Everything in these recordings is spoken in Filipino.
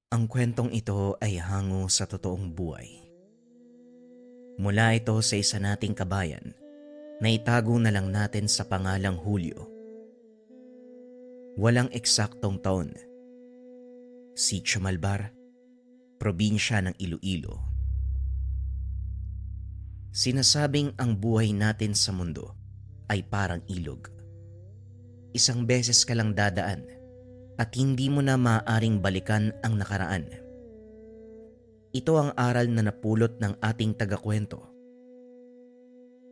Ang kwentong ito ay hango sa totoong buhay. Mula ito sa isa nating kabayan na itago na lang natin sa pangalang Julio. Walang eksaktong taon. Sitio Malbar, probinsya ng Iloilo. Sinasabing ang buhay natin sa mundo ay parang ilog. Isang beses ka lang dadaan at hindi mo na maaaring balikan ang nakaraan. Ito ang aral na napulot ng ating tagakwento.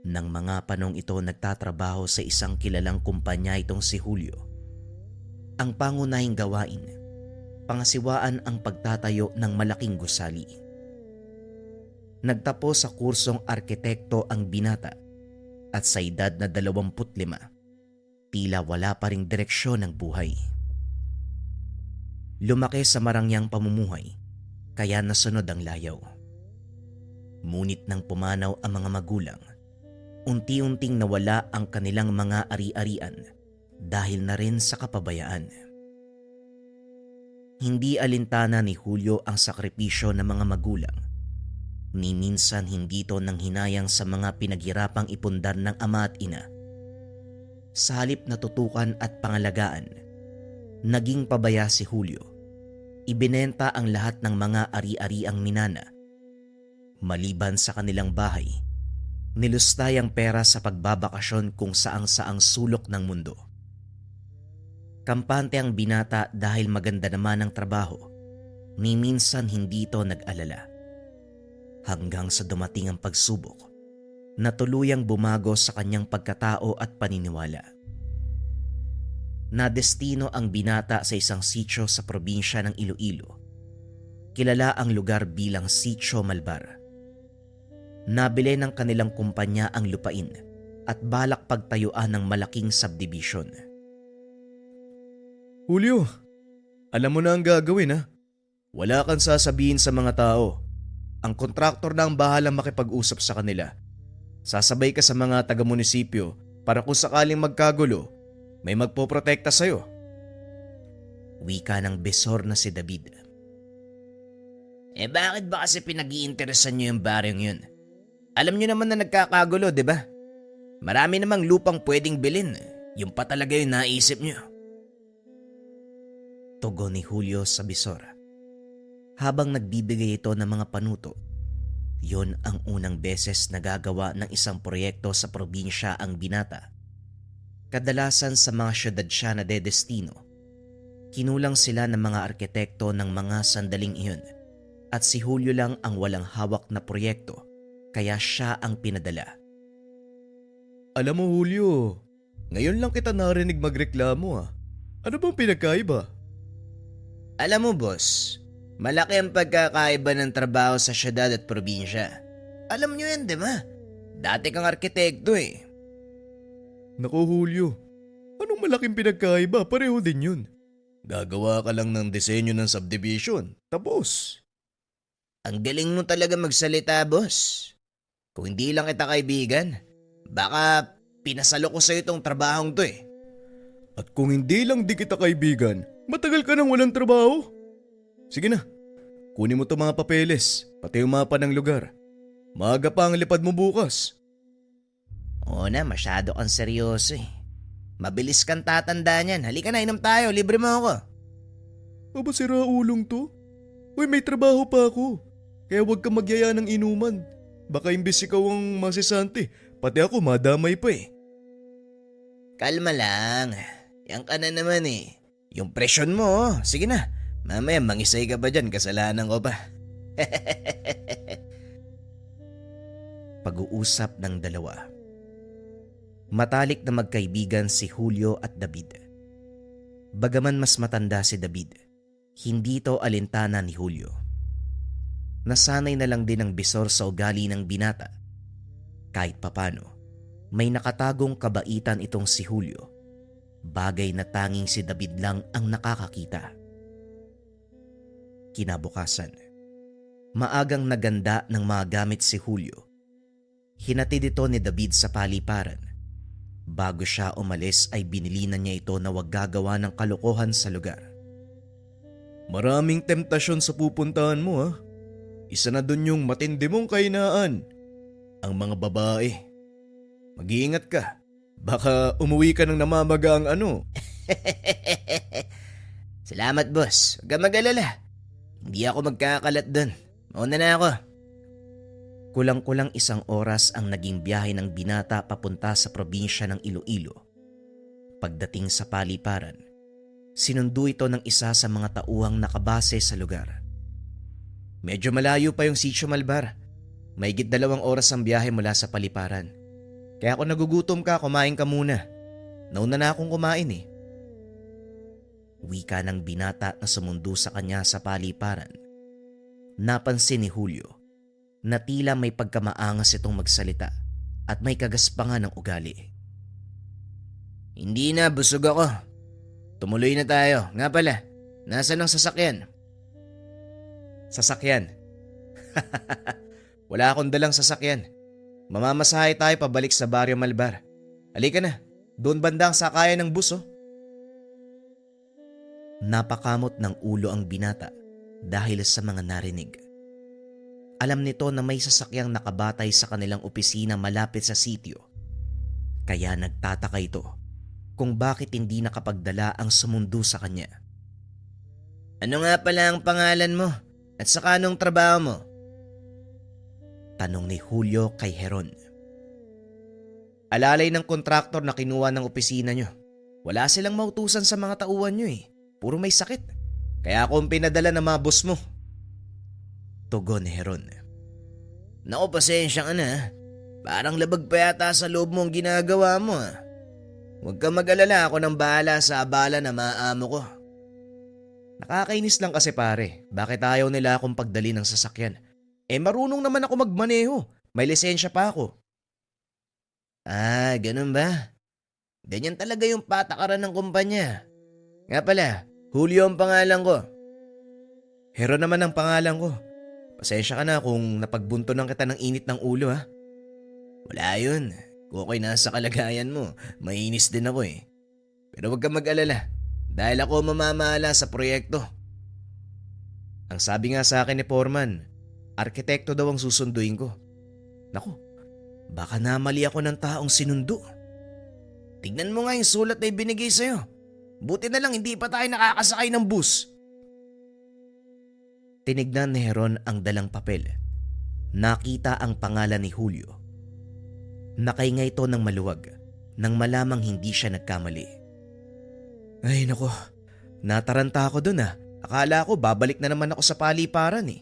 Nang mga panong ito nagtatrabaho sa isang kilalang kumpanya itong si Julio. Ang pangunahing gawain, pangasiwaan ang pagtatayo ng malaking gusali. Nagtapos sa kursong arkitekto ang binata at sa edad na 25, tila wala pa ring direksyon ng buhay. Lumaki sa marangyang pamumuhay, kaya nasunod ang layaw. Ngunit nang pumanaw ang mga magulang, unti-unting nawala ang kanilang mga ari-arian dahil na rin sa kapabayaan. Hindi alintana ni Julio ang sakripisyo ng mga magulang, ni minsan hindi ito nanghinayang sa mga pinaghirapang ipundar ng ama at ina. Sa halip na tutukan at pangalagaan, naging pabaya si Julio. Ibinenta ang lahat ng mga ari-ariang minana. Maliban sa kanilang bahay, nilustay ang pera sa pagbabakasyon kung saang-saang sulok ng mundo. Kampante ang binata dahil maganda naman ang trabaho, ni minsan hindi ito nag-alala. Hanggang sa dumating ang pagsubok, na tuluyang bumago sa kanyang pagkatao at paniniwala. Nadestino ang binata sa isang sitio sa probinsya ng Iloilo. Kilala ang lugar bilang Sitio Malbar. Nabili ng kanilang kumpanya ang lupain at balak pagtayuan ng malaking subdivision. Julio, alam mo na ang gagawin ha. Wala kang sasabihin sa mga tao. Ang kontraktor na ang bahalang makipag-usap sa kanila. Sasabay ka sa mga taga-munisipyo para kung sakaling magkagulo, may magpoprotekta sa'yo. Wika ng besor na si David. Bakit ba kasi pinag-iinteresan nyo yung baryong yun? Alam nyo naman na nagkakagulo, di ba? Marami namang lupang pwedeng bilhin. Yung pa talaga yung naisip nyo. Tugon ni Julio sa bisor. Habang nagbibigay ito ng mga panuto, yon ang unang beses nagagawa ng isang proyekto sa probinsya ang binata. Kadalasan sa mga syudad siya na dedestino. Kinulang sila ng mga arkitekto ng mga sandaling iyon at si Julio lang ang walang hawak na proyekto kaya siya ang pinadala. Alam mo Julio, ngayon lang kita narinig magreklamo ha. Ano bang pinagkaiba? Alam mo boss, malaki ang pagkakaiba ng trabaho sa syudad at probinsya. Alam nyo yan, di ba? Dati kang arkitekto eh. Naku Julio, anong malaking pinagkaiba? Pareho din yun. Gagawa ka lang ng disenyo ng subdivision. Tapos. Ang galing mo talaga magsalita, boss. Kung hindi lang kita kaibigan, baka pinasalo ko sa'yo itong trabahong to eh. At kung hindi lang di kita kaibigan, matagal ka nang walang trabaho. Sige na, kunin mo to mga papeles, pati yung mapa ng lugar. Maaga pa ang lipad mo bukas. Oo na, masyado kang seryoso eh. Mabilis kang tatanda niyan. Halika na, inom tayo. Libre mo ako. Aba sira ulong to. Uy, may trabaho pa ako. Kaya huwag ka magyaya ng inuman. Baka imbis ikaw ang masisante, pati ako madamay pa eh. Kalma lang. Yan ka na naman eh. Yung presyon mo, oh. Sige na. Mamaya mangisay ka ba dyan? Kasalanan ko pa. Pag-uusap ng dalawa. Matalik na magkaibigan si Julio at David. Bagaman mas matanda si David, hindi ito alintana ni Julio. Nasanay na lang din ang bisor sa ugali ng binata. Kahit papano, may nakatagong kabaitan itong si Julio. Bagay na tanging si David lang ang nakakakita. Kinabukasan, maagang naganda ng mga gamit si Julio. Hinatid ito ni David sa paliparan. Bago siya umalis ay binili na niya ito na wag gagawa ng kalokohan sa lugar. Maraming temptasyon sa pupuntahan mo ha. Isa na dun yung matindi mong kahinaan. Ang mga babae. Mag-iingat ka. Baka umuwi ka ng namamaga ang ano. Salamat boss, huwag kang mag-alala. Hindi ako magkakalat doon. Mauna na ako. Kulang-kulang 1 oras ang naging biyahe ng binata papunta sa probinsya ng Iloilo. Pagdating sa paliparan, sinundo ito ng isa sa mga tauhang nakabase sa lugar. Medyo malayo pa yung Sitio Malbar. Mahigit 2 oras ang biyahe mula sa paliparan. Kaya kung nagugutom ka, kumain ka muna. Nauna na akong kumain eh. Wika ng binata na sumundo sa kanya sa paliparan. Napansin ni Julio na tila may pagkamaangas itong magsalita at may kagaspangan ng ugali. Hindi na, busog ako. Tumuloy na tayo. Nga pala, nasaan ang sasakyan? Sasakyan. Wala akong dalang sasakyan. Mamamasahe tayo pabalik sa Barrio Malbar. Halika na, doon banda ang sakayan ng bus oh. Napakamot ng ulo ang binata dahil sa mga narinig. Alam nito na may sasakyang nakabatay sa kanilang opisina malapit sa sitio. Kaya nagtataka ito kung bakit hindi nakapagdala ang sumundo sa kanya. Ano nga pala ang pangalan mo? At saka anong trabaho mo? Tanong ni Julio kay Heron. Alalay ng kontraktor na kinuha ng opisina nyo. Wala silang mautusan sa mga tauhan nyo eh. Puro may sakit. Kaya ako ang pinadala ng mga boss mo. Tugon ni Heron. Naku, pasensya ka na. Parang labag pa yata sa loob mo ang ginagawa mo. Huwag kang mag-alala, ako nang bahala sa abala na maamo ko. Nakakainis lang kasi pare. Bakit ayaw nila akong pagdali ng sasakyan? Marunong naman ako magmaneho. May lisensya pa ako. Ah, ganun ba? Ganyan talaga yung patakaran ng kumpanya. Nga pala, Julio ang pangalan ko. Heron naman ang pangalan ko. Pasensya ka na kung napagbuntonan kita ng init ng ulo ha. Wala yun. Kung ako'y nasa kalagayan mo, mainis din ako eh. Pero huwag kang mag-alala. Dahil ako mamamahala sa proyekto. Ang sabi nga sa akin ni Foreman, arkitekto daw ang susunduin ko. Naku, baka namali ako ng taong sinundo. Tignan mo nga yung sulat na ibinigay sa'yo. Buti na lang hindi pa tayo nakakasakay ng bus. Tinignan ni Heron ang dalang papel. Nakita ang pangalan ni Julio. Nakahinga ito ng maluwag nang malamang hindi siya nagkamali. Ay nako, nataranta ako dun ah. Akala ko babalik na naman ako sa paliparan eh.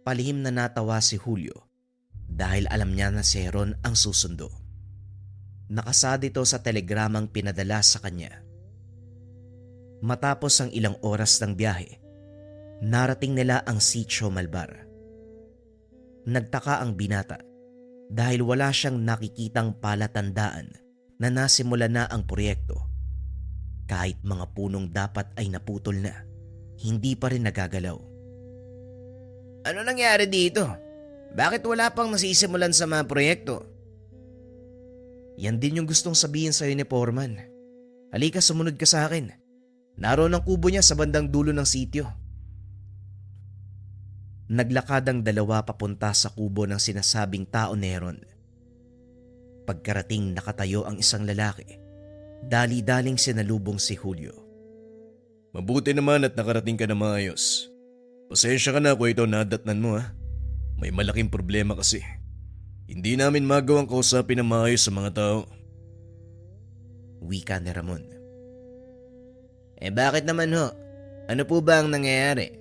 Palihim na natawa si Julio dahil alam niya na si Heron ang susundo. Nakasad ito sa telegramang pinadala sa kanya. Matapos ang ilang oras ng biyahe, narating nila ang Sitio Malbar. Nagtaka ang binata dahil wala siyang nakikitang palatandaan na nasimula na ang proyekto. Kahit mga punong dapat ay naputol na, hindi pa rin nagagalaw. Ano nangyari dito? Bakit wala pang nasisimulan sa mga proyekto? Yan din yung gustong sabihin sa'yo ni Foreman. Halika, sumunod ka sa akin. Naroon ang kubo niya sa bandang dulo ng sitio. Naglakad ang dalawa papunta sa kubo ng sinasabing tao ni Heron. Pagkarating nakatayo ang isang lalaki, dali-daling sinalubong si Julio. Mabuti naman at nakarating ka na maayos. Pasensya ka na kung ito nadatnan mo ha. May malaking problema kasi. Hindi namin magawang kausapin na maayos sa mga tao. Wika ni Ramon. Bakit naman ho? Ano po ba ang nangyayari?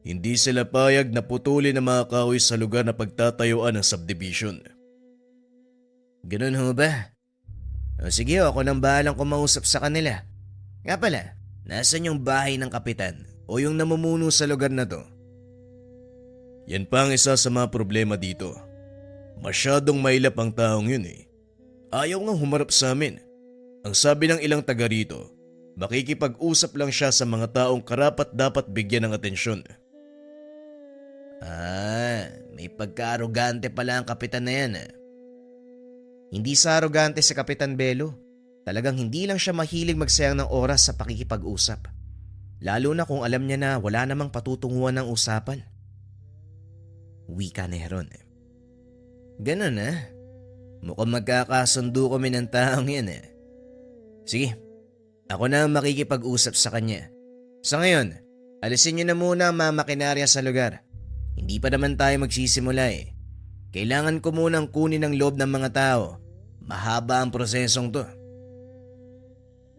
Hindi sila payag na putulin ang mga kahoy sa lugar na pagtatayuan ng subdivision. Ganun ho ba? O sige, ako nang bahalang kumausap sa kanila. Nga pala, nasan yung bahay ng kapitan o yung namumuno sa lugar na to? Yan pa ang isa sa mga problema dito. Masyadong mailap ang taong yun eh. Ayaw nga humarap sa amin. Ang sabi ng ilang taga rito, makikipag-usap lang siya sa mga taong karapat dapat bigyan ng atensyon. May pagka-arogante pala ang kapitan na yan. Hindi sa arogante si Kapitan Belo. Talagang hindi lang siya mahilig magsayang ng oras sa pakikipag-usap. Lalo na kung alam niya na wala namang patutunguhan ng usapan. Wika ni Heron. Ganun Mukhang magkakasundo kami ng taong yan Sige, ako na ang makikipag-usap sa kanya. Sa ngayon, alisin niyo na muna ang mga makinarya sa lugar. Hindi pa naman tayo magsisimula Kailangan ko munang kunin ang loob ng mga tao. Mahaba ang prosesong to.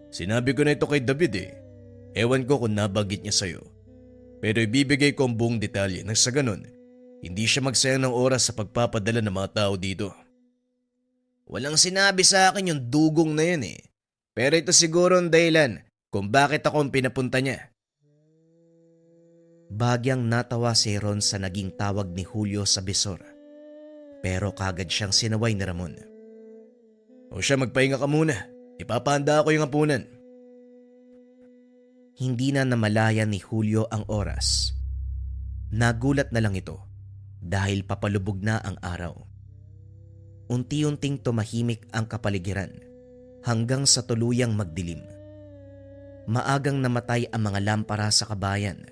Sinabi ko na ito kay David Ewan ko kung nabanggit niya sa'yo. Pero ibibigay ko ang buong detalye nang sa ganun, hindi siya magsayang ng oras sa pagpapadala ng mga tao dito. Walang sinabi sa akin yung dugong na yun Pero ito siguro ang dahilan kung bakit ako ang pinapunta niya. Bagyang natawa si Heron sa naging tawag ni Julio sa bisor. Pero kagad siyang sinaway ni Ramon. O siya, magpahinga ka muna. Ipapahanda ako yung hapunan. Hindi na namalayan ni Julio ang oras. Nagulat na lang ito dahil papalubog na ang araw. Unti-unting tumahimik ang kapaligiran hanggang sa tuluyang magdilim. Maagang namatay ang mga lampara sa kabayan.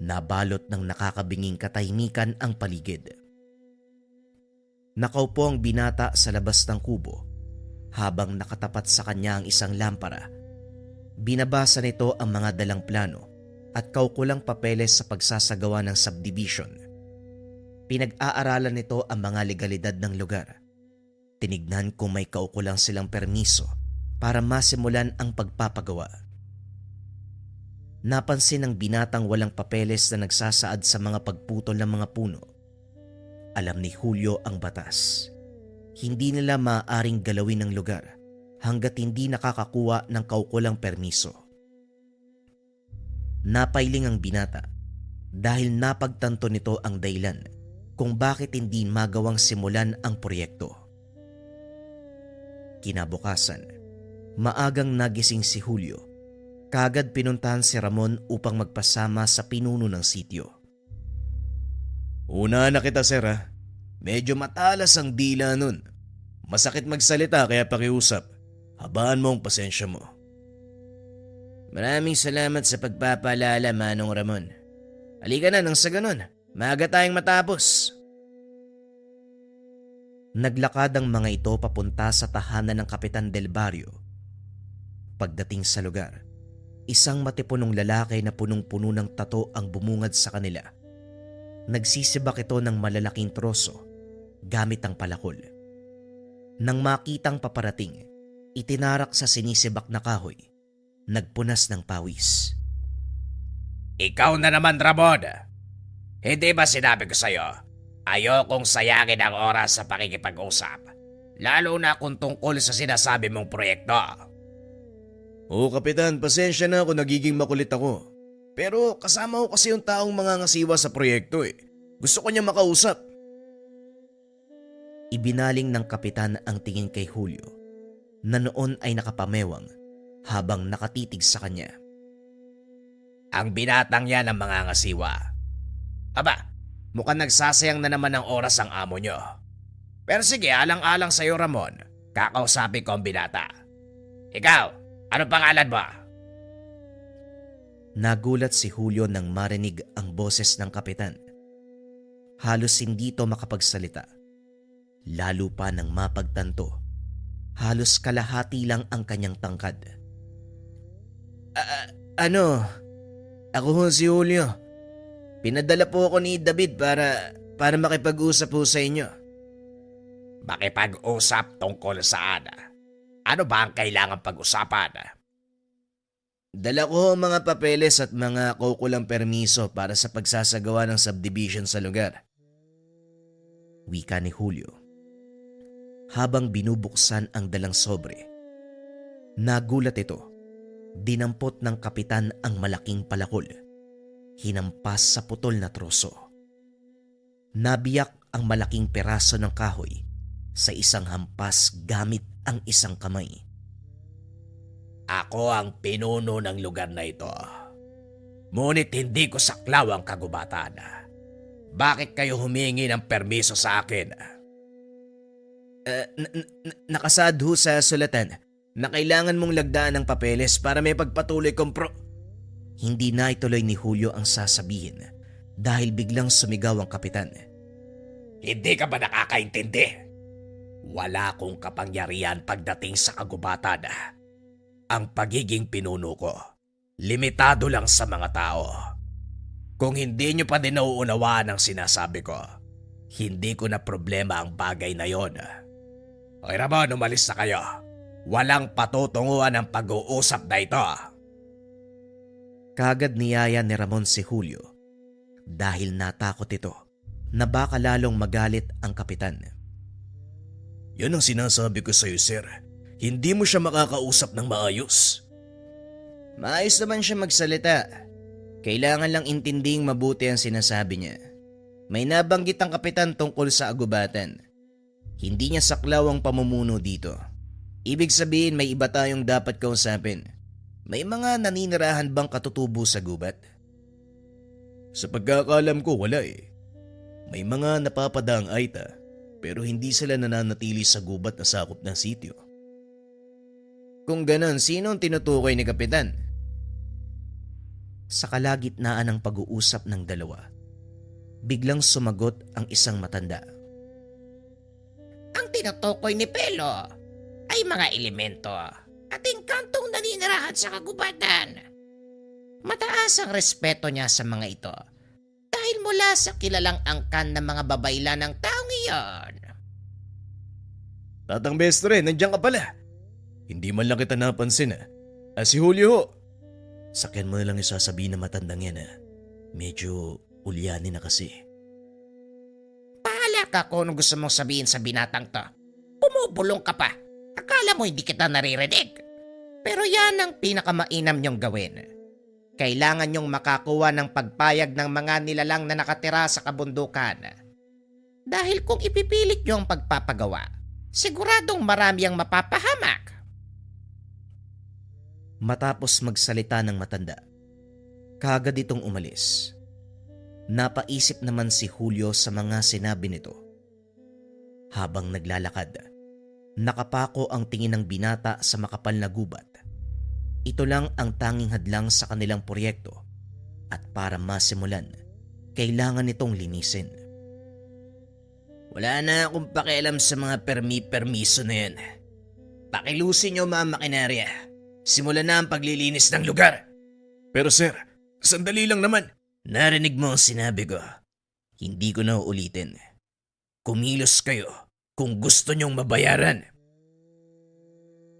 Nabalot ng nakakabinging katahimikan ang paligid. Nakaupo ang binata sa labas ng kubo habang nakatapat sa kanya ang isang lampara. Binabasa nito ang mga dalang plano at kaukulang papeles sa pagsasagawa ng subdivision. Pinag-aaralan nito ang mga legalidad ng lugar. Tinignan kung may kaukulang silang permiso para masimulan ang pagpapagawa. Napansin ng binatang walang papeles na nagsasaad sa mga pagputol ng mga puno. Alam ni Julio ang batas. Hindi nila maaaring galawin ang lugar hanggat hindi nakakakuha ng kaukulang permiso. Napailing ang binata dahil napagtanto nito ang dahilan kung bakit hindi magawang simulan ang proyekto. Kinabukasan, maagang nagising si Julio. Kagad pinuntahan si Ramon upang magpasama sa pinuno ng sityo. Una na kita, sir Medyo matalas ang dila nun. Masakit magsalita kaya pakiusap. Habaan mo ang pasensya mo. Maraming salamat sa pagpapaalala, Manong Ramon. Halika na nang sa ganun. Maaga tayong matapos. Naglakad ang mga ito papunta sa tahanan ng Kapitan Del Barrio. Pagdating sa lugar, isang matipunong lalaki na punong-puno ng tato ang bumungad sa kanila. Nagsisibak ito ng malalaking troso gamit ang palakol. Nang makitang paparating, itinarak sa sinisibak na kahoy. Nagpunas ng pawis. Ikaw na naman, Ramon. Hindi ba sinabi ko sa'yo, ayokong sayangin ang oras sa pakikipag-usap, lalo na kung tungkol sa sinasabi mong proyekto. Oo, Kapitan, pasensya na kung nagiging makulit ako. Pero kasama ko kasi yung taong mangangasiwa sa proyekto Gusto ko niya makausap. Ibinaling ng kapitan ang tingin kay Julio na noon ay nakapamewang habang nakatitig sa kanya. Ang binatang yan ang mangangasiwa. Aba, mukhang nagsasayang na naman ng oras ang amo nyo. Pero sige, alang-alang sa'yo, Ramon. Kakausapin ko ang binata. Ikaw, ano pangalan mo? Nagulat si Julio nang marinig ang boses ng kapitan. Halos hindi ito makapagsalita. Lalo pa nang mapagtanto, halos kalahati lang ang kanyang tangkad. Ako ho si Julio. Pinadala po ako ni David para makipag-usap po sa inyo. Makipag-usap tungkol saan? Ano ba ang kailangan pag-usapan? Dala ko ang mga papeles at mga kaukulang permiso para sa pagsasagawa ng subdivision sa lugar. Wika ni Julio. Habang binubuksan ang dalang sobre, nagulat ito. Dinampot ng kapitan ang malaking palakol. Hinampas sa putol na troso. Nabiyak ang malaking peraso ng kahoy sa isang hampas gamit ang isang kamay. Ako ang pinuno ng lugar na ito. Ngunit hindi ko saklaw ang kagubatan. Bakit kayo humingi ng permiso sa akin? Nakasaad ho sa sulatan na kailangan mong lagdaan ng papeles para may pagpatuloy kong Hindi na ituloy ni Julio ang sasabihin dahil biglang sumigaw ang kapitan. Hindi ka ba nakakaintindi? Wala akong kapangyarihan pagdating sa kagubatan. Ang pagiging pinuno ko, limitado lang sa mga tao. Kung hindi nyo pa din nauunawaan ang sinasabi ko, hindi ko na problema ang bagay na yon. Okay Ramon, umalis na kayo. Walang patutunguhan ang pag-uusap na ito. Kagad niyaya ni Ramon si Julio dahil natakot ito na baka lalong magalit ang kapitan. Yan ang sinasabi ko sa'yo, sir. Hindi mo siya makakausap ng maayos. Maayos naman siya magsalita. Kailangan lang intinding mabuti ang sinasabi niya. May nabanggit ang kapitan tungkol sa agubatan. Hindi niya saklaw ang pamumuno dito. Ibig sabihin may iba tayong dapat kausapin. May mga naninirahan bang katutubo sa gubat? Sa pagkakalam ko, wala eh. May mga napapadaang aita, pero hindi sila nananatili sa gubat na sakop ng sityo. Kung ganon, sino ang tinutukoy ni kapitan? Sa kalagitnaan ng pag-uusap ng dalawa, biglang sumagot ang isang matanda. Ang tinutukoy ni Pelo ay mga elemento at engkantong naninirahan sa kagubatan. Mataas ang respeto niya sa mga ito dahil mula sa kilalang angkan ng mga babayla ng taong iyon. Tatang Bestre, nandiyan ka pala. Hindi man lang kita napansin si Julio ho. Sakyan mo na lang yung sasabihin na matandang yan Medyo ulyanin na kasi. Pahala ka kung ano gusto mong sabihin sa binatang to. Bumubulong ka pa. Akala mo hindi kita naririnig. Pero yan ang pinakamainam niyong gawin. Kailangan niyong makakuha ng pagpayag ng mga nilalang na nakatira sa kabundukan. Dahil kung ipipilit niyo ang pagpapagawa, siguradong marami ang mapapahamak. Matapos magsalita ng matanda, kagad itong umalis. Napaisip naman si Julio sa mga sinabi nito. Habang naglalakad, nakapako ang tingin ng binata sa makapal na gubat. Ito lang ang tanging hadlang sa kanilang proyekto at para masimulan, kailangan nitong linisin. Wala na akong pakialam sa mga permiso na yan. Pakilusin niyo mga makinarya. Simulan na ang paglilinis ng lugar. Pero sir, sandali lang naman. Narinig mo ang sinabi ko. Hindi ko na uulitin. Kumilos kayo kung gusto niyong mabayaran.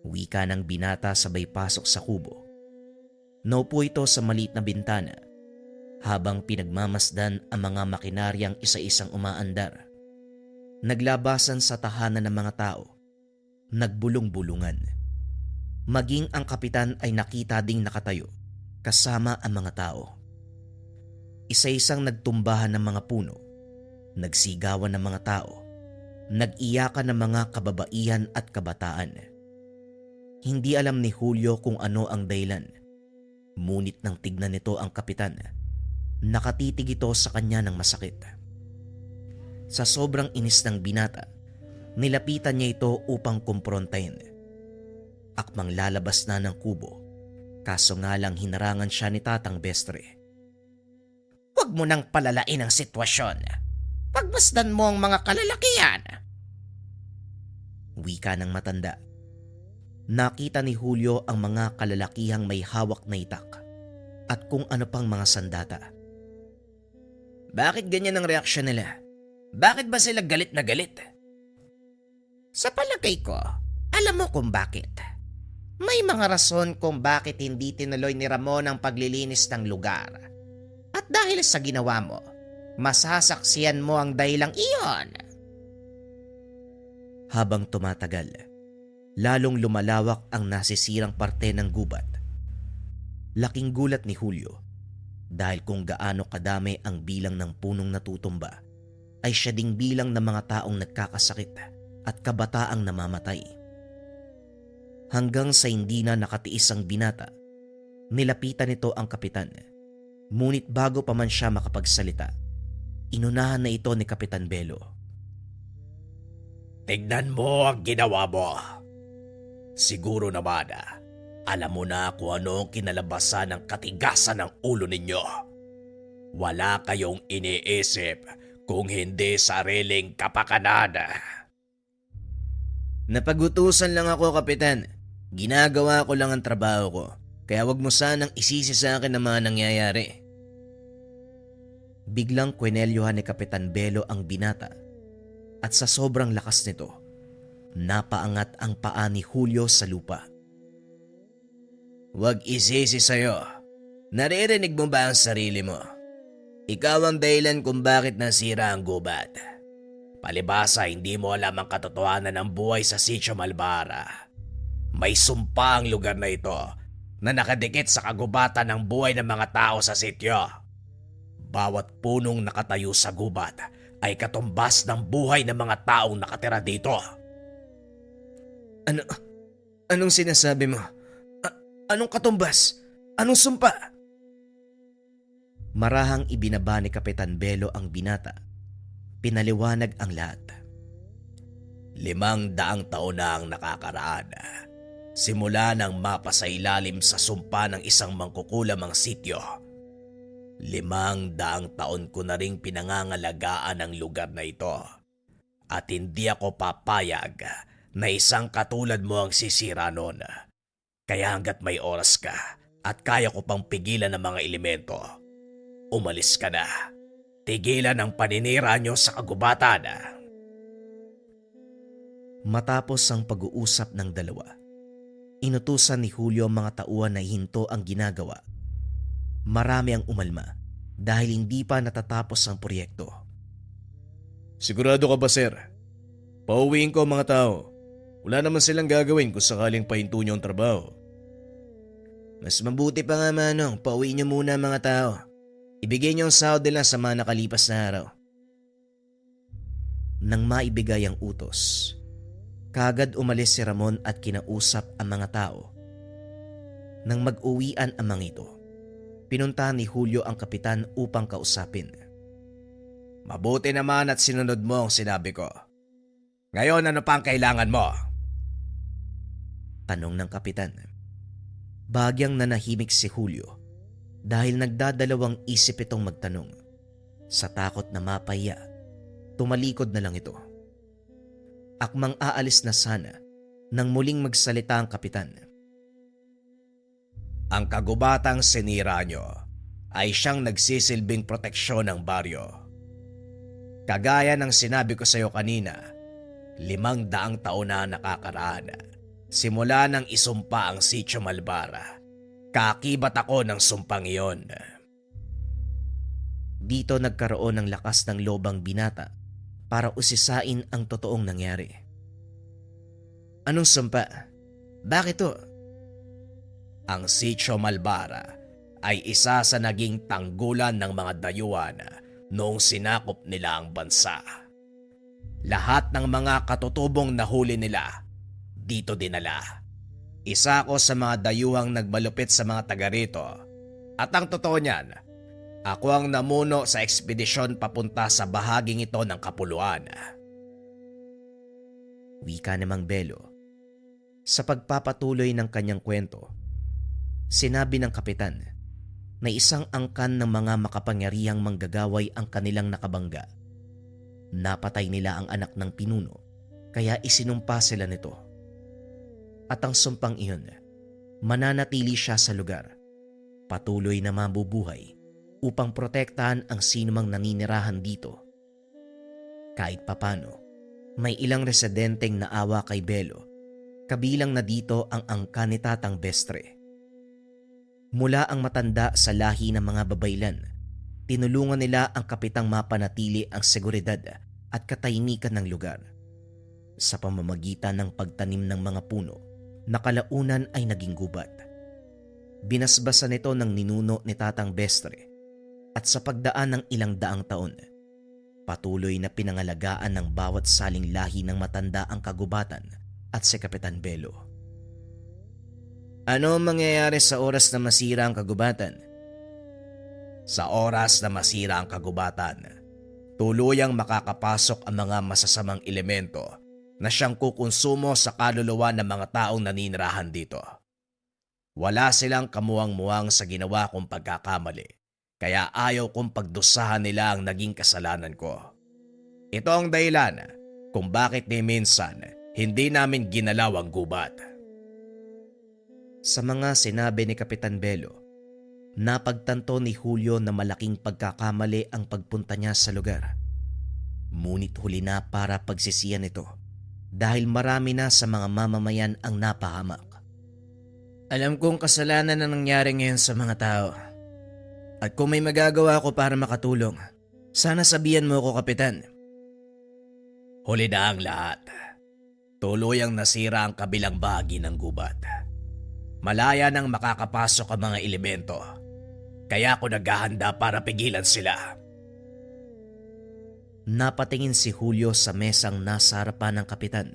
Wika ng binata sabay pasok sa kubo. Naupo ito sa maliit na bintana habang pinagmamasdan ang mga makinaryang isa-isang umaandar. Naglabasan sa tahanan ng mga tao. Nagbulong-bulungan. Maging ang kapitan ay nakita ding nakatayo kasama ang mga tao. Isa-isang nagtumbahan ng mga puno, nagsigawan ng mga tao, nag-iyakan ng mga kababaihan at kabataan. Hindi alam ni Julio kung ano ang dahilan. Ngunit nang tignan nito ang kapitan, nakatitig ito sa kanya ng masakit. Sa sobrang inis ng binata, nilapitan niya ito upang kumprontahin. Akmang lalabas na ng kubo, kaso nga lang hinarangan siya ni Tatang Bestre. Huwag mo nang palalain ang sitwasyon. Pagmasdan mo ang mga kalalakihan. Wika ng matanda. Nakita ni Julio ang mga kalalakihang may hawak na itak at kung ano pang mga sandata. Bakit ganyan ang reaksyon nila? Bakit ba sila galit na galit? Sa palagay ko, alam mo kung bakit. May mga rason kung bakit hindi tinuloy ni Ramon ang paglilinis ng lugar. At dahil sa ginawa mo, masasaksiyan mo ang dahilang iyon. Habang tumatagal, lalong lumalawak ang nasisirang parte ng gubat. Laking gulat ni Julio dahil kung gaano kadami ang bilang ng punong natutumba ay siya ding bilang ng mga taong nagkakasakit at kabataang namamatay. Hanggang sa hindi na nakatiis ang binata, nilapitan nito ang kapitan. Ngunit bago pa man siya makapagsalita, inunahan na ito ni Kapitan Belo. Tignan mo ang ginawa mo. Siguro naman Alam mo na kung ano ang kinalabasan ng katigasan ng ulo ninyo. Wala kayong iniisip kung hindi sariling kapakanan. Napagutusan lang ako, Kapitan. Ginagawa ko lang ang trabaho ko. Kaya wag mo sanang isisi sa akin ang mga nangyayari. Biglang kwenelyohan ni Kapitan Belo ang binata at sa sobrang lakas nito, napaangat ang paa ni Julio sa lupa. Huwag isisi sa'yo. Naririnig mo ba ang sarili mo? Ikaw ang dahilan kung bakit nasira ang gubat. Palibasa hindi mo alam ang katotohanan ng buhay sa Sitio Malbara. May sumpa ang lugar na ito na nakadikit sa kagubatan ng buhay ng mga tao sa sityo. Bawat punong nakatayo sa gubat ay katumbas ng buhay ng mga taong nakatira dito. Anong sinasabi mo? Anong katumbas? Anong sumpa? Marahang ibinaba ni Kapitan Belo ang binata. Pinaliwanag ang lahat. 500 taon na ang nakakaraan. Simula nang mapasailalim sa sumpa ng isang mangkukulamang sityo. 500 taon ko na ring pinangangalagaan ang lugar na ito. At hindi ako papayag na isang katulad mo ang sisira nun. Kaya hanggat may oras ka at kaya ko pang pigilan ng mga elemento, umalis ka na. Tigilan ang paninira nyo sa kagubatan. Matapos ang pag-uusap ng dalawa, inutusan ni Julio ang mga tauhan na hinto ang ginagawa. Marami ang umalma dahil hindi pa natatapos ang proyekto. Sigurado ka ba, sir? Pauwiin ko ang mga tao. Wala naman silang gagawin kung sakaling pahinto nyo ang trabaho. Mas mabuti pa nga, Manong, pauwiin niyo muna ang mga tao. Ibigay niyo ang sahod nila sa mga nakalipas na araw. Nang maibigay ang utos, kaagad umalis si Ramon at kinausap ang mga tao. Nang mag-uwian ang mga ito, pinuntahan ni Julio ang kapitan upang kausapin. Mabuti naman at sinunod mo ang sinabi ko. Ngayon ano pa ang kailangan mo? Tanong ng kapitan. Bagyang nanahimik si Julio dahil nagdadalawang isip itong magtanong. Sa takot na mapahiya, tumalikod na lang ito. Akmang aalis na sana nang muling magsalita ang kapitan. Ang kagubatang sinira nyo ay siyang nagsisilbing proteksyon ng baryo. Kagaya ng sinabi ko sa iyo kanina, 500 taon na nakakaraan. Simula nang isumpa ang Sitio Malbara, kakibat ako ng sumpang iyon. Dito nagkaroon ng lakas ng loob ang binata para usisain ang totoong nangyari. Anong sumpa? Bakit to? Ang Sitio Malbara ay isa sa naging tanggulan ng mga dayuhan noong sinakop nila ang bansa. Lahat ng mga katutubong nahuli nila dito dinala. Isa ako sa mga dayuhang nagmalupit sa mga taga rito. At ang totoo niyan, ako ang namuno sa ekspedisyon papunta sa bahaging ito ng kapuluan. Wika namang Belo. Sa pagpapatuloy ng kanyang kwento, sinabi ng kapitan na isang angkan ng mga makapangyarihang manggagaway ang kanilang nakabangga. Napatay nila ang anak ng pinuno, kaya isinumpa sila nito. At ang sumpang iyon, mananatili siya sa lugar, patuloy na mabubuhay upang protektahan ang sinumang naninirahan dito. Kahit papano, may ilang residenteng naawa kay Belo, kabilang na dito ang angkan ni Tatang Bestre. Mula ang matanda sa lahi ng mga babaylan, tinulungan nila ang kapitang mapanatili ang seguridad at katahimikan ng lugar. Sa pamamagitan ng pagtanim ng mga puno, nakalaunan ay naging gubat. Binasbasan nito ng ninuno ni Tatang Bestre at sa pagdaan ng ilang daang taon, patuloy na pinangalagaan ng bawat saling lahi ng matanda ang kagubatan at si Kapitan Belo. Ano ang mangyayari sa oras na masira ang kagubatan? Sa oras na masira ang kagubatan, tuluyang makakapasok ang mga masasamang elemento na siyang kukonsumo sa kaluluwa ng mga taong naninirahan dito. Wala silang kamuwang-muwang sa ginawa kong pagkakamali, kaya ayaw kong pagdusahan nila ang naging kasalanan ko. Ito ang dahilan kung bakit ni minsan hindi namin ginalaw ang gubat. Sa mga sinabi ni Kapitan Belo, napagtanto ni Julio na malaking pagkakamali ang pagpunta niya sa lugar. Ngunit huli na para pagsisiyan ito dahil marami na sa mga mamamayan ang napahamak. Alam kong kasalanan na nangyari ngayon sa mga tao. At kung may magagawa ko para makatulong, sana sabihan mo ako, Kapitan. Huli na ang lahat. Tuluyang nasira ang kabilang bahagi ng gubat. Malaya nang makakapasok ang mga elemento. Kaya ako naghahanda para pigilan sila. Napatingin si Julio sa mesang nasa harapan ng kapitan.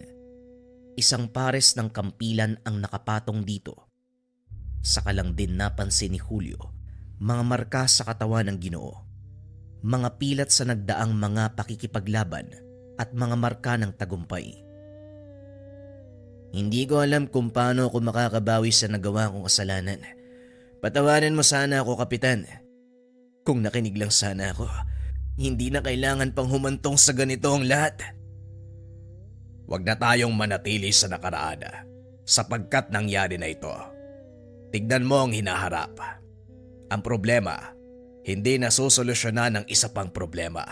Isang pares ng kampilan ang nakapatong dito. Saka lang din napansin ni Julio mga marka sa katawan ng Ginoo, mga pilat sa nagdaang mga pakikipaglaban at mga marka ng tagumpay. Hindi ko alam kung paano ako makakabawi sa nagawa kong kasalanan. Patawarin mo sana ako, Kapitan. Kung nakinig lang sana ako, hindi na kailangan pang humantong sa ganito ang lahat. Huwag na tayong manatili sa nakaraan sapagkat nangyari na ito. Tignan mo ang hinaharap. Ang problema, hindi nasusolusyonan ng isa pang problema.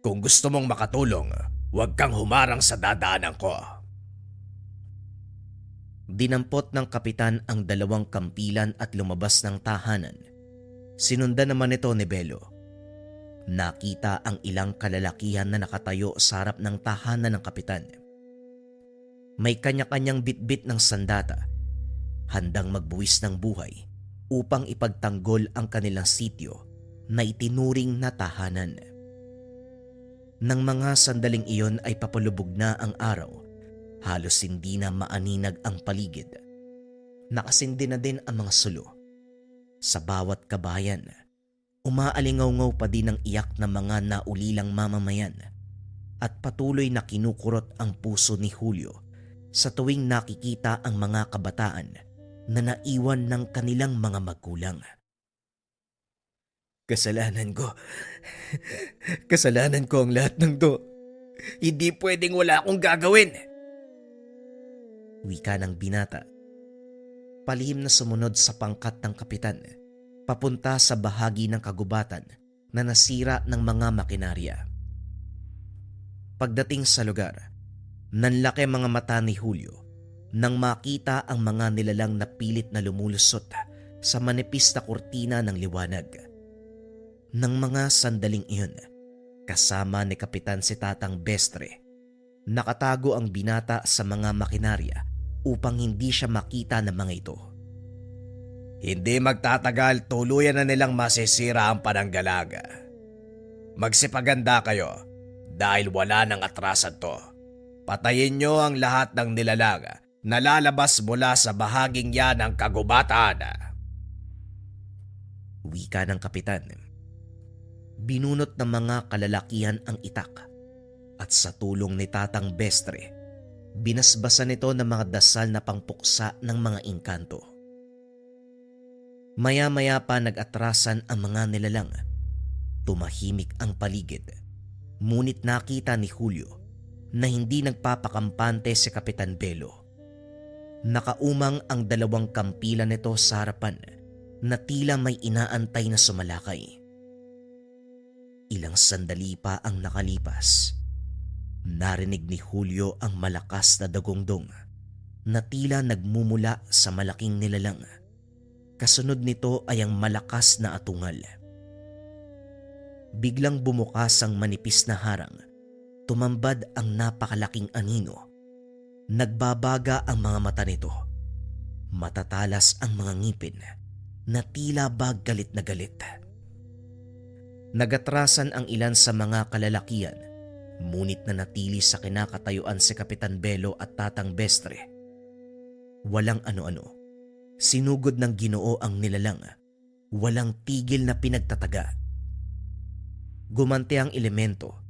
Kung gusto mong makatulong, huwag kang humarang sa dadaanan ko. Dinampot ng kapitan ang dalawang kampilan at lumabas ng tahanan. Sinundan naman ito ni Belo. Nakita ang ilang kalalakihan na nakatayo sa harap ng tahanan ng kapitan. May kanya-kanyang bitbit ng sandata, handang magbuwis ng buhay upang ipagtanggol ang kanilang sityo na itinuring na tahanan. Nang mga sandaling iyon ay papalubog na ang araw, halos hindi na maaninag ang paligid. Nakasindi na din ang mga sulo. Sa bawat kabayan, umaalingaw-ngaw pa din ang iyak ng mga naulilang mamamayan at patuloy na kinukurot ang puso ni Julio sa tuwing nakikita ang mga kabataan na naiwan ng kanilang mga magulang. Kasalanan ko. Kasalanan ko ang lahat ng to. Hindi pwedeng wala akong gagawin. Wika ng binata. Palihim na sumunod sa pangkat ng kapitan, papunta sa bahagi ng kagubatan na nasira ng mga makinarya. Pagdating sa lugar, nanlaki mga mata ni Julio nang makita ang mga nilalang na pilit na lumulusot sa manipis na kurtina ng liwanag. Nang mga sandaling iyon, kasama ni Kapitan si Tatang Bestre, nakatago ang binata sa mga makinarya upang hindi siya makita ng mga ito. Hindi magtatagal, tuluyan na nilang masisira ang pananggalaga. Magsipaganda kayo dahil wala nang atrasan to. Patayin nyo ang lahat ng nilalaga na lalabas mula sa bahaging yan ng kagubatan. Wika ng kapitan. Binunot ng mga kalalakihan ang itak at sa tulong ni Tatang Bestre, binasbasan nito ng mga dasal na pangpuksa ng mga engkanto. Maya-maya pa nag-atrasan ang mga nilalang. Tumahimik ang paligid. Ngunit nakita ni Julio na hindi nagpapakampante si Kapitan Belo. Nakaumang ang dalawang kampilan nito sa harapan na tila may inaantay na sumalakay. Ilang sandali pa ang nakalipas. Narinig ni Julio ang malakas na dagongdong na tila nagmumula sa malaking nilalang. Kasunod nito ay ang malakas na atungal. Biglang bumukas ang manipis na harang. Tumambad ang napakalaking anino. Nagbabaga ang mga mata nito. Matatalas ang mga ngipin na tila ba galit na galit. Nagatrasan ang ilan sa mga kalalakihan, ngunit nanatili sa kinakatayuan si Kapitan Belo at Tatang Bestre. Walang ano-ano. Sinugod ng Ginoo ang nilalang. Walang tigil na pinagtataga. Gumanti ang elemento.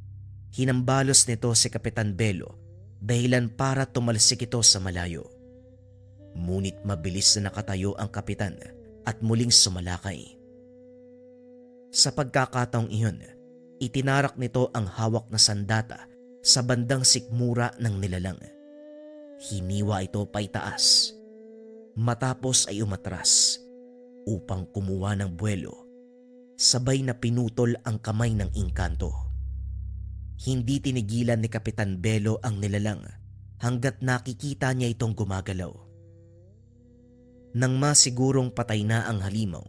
Hinambalos nito si Kapitan Belo dahilan para tumalsik ito sa malayo. Ngunit mabilis na nakatayo ang kapitan at muling sumalakay. Sa pagkakataong iyon, itinarak nito ang hawak na sandata sa bandang sikmura ng nilalang. Hiniwa ito paitaas. Matapos ay umatras upang kumuha ng buwelo, sabay na pinutol ang kamay ng engkanto. Hindi tinigilan ni Kapitan Belo ang nilalang hanggat nakikita niya itong gumagalaw. Nang masigurong patay na ang halimaw,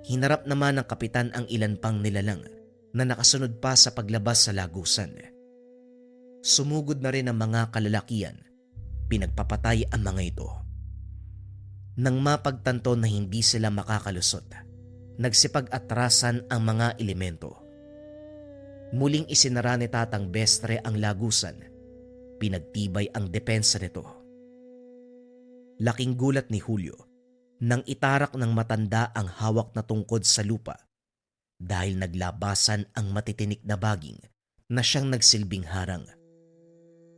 hinarap naman ng kapitan ang ilan pang nilalang na nakasunod pa sa paglabas sa lagusan. Sumugod na rin ang mga kalalakian, pinagpapatay ang mga ito. Nang mapagtanto na hindi sila makakalusot, nagsipag-atrasan ang mga elemento. Muling isinara ni Tatang Bestre ang lagusan, pinagtibay ang depensa nito. Laking gulat ni Julio nang itarak ng matanda ang hawak na tungkod sa lupa dahil naglabasan ang matitinik na baging na siyang nagsilbing harang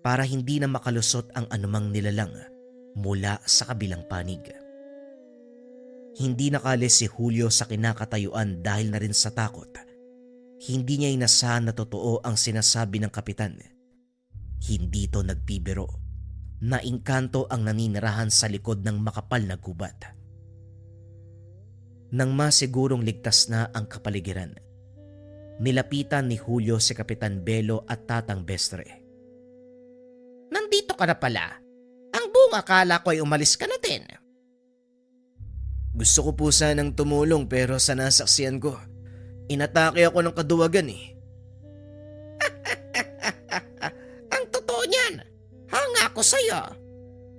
para hindi na makalusot ang anumang nilalang mula sa kabilang panig. Hindi nakalis si Julio sa kinakatayuan dahil na rin sa takot. Hindi niya inasahan na totoo ang sinasabi ng kapitan. Hindi ito nagbibiro. Naingkanto ang naninirahan sa likod ng makapal na gubat. Nang masigurong ligtas na ang kapaligiran, nilapitan ni Julio si Kapitan Belo at Tatang Bestre. Nandito ka na pala. Ang buong akala ko ay umalis ka na din. Gusto ko po sanang tumulong pero sa nasaksiyan ko, inatake ako ng kaduwagan eh. Ang totoo niyan, hanga ako sa'yo.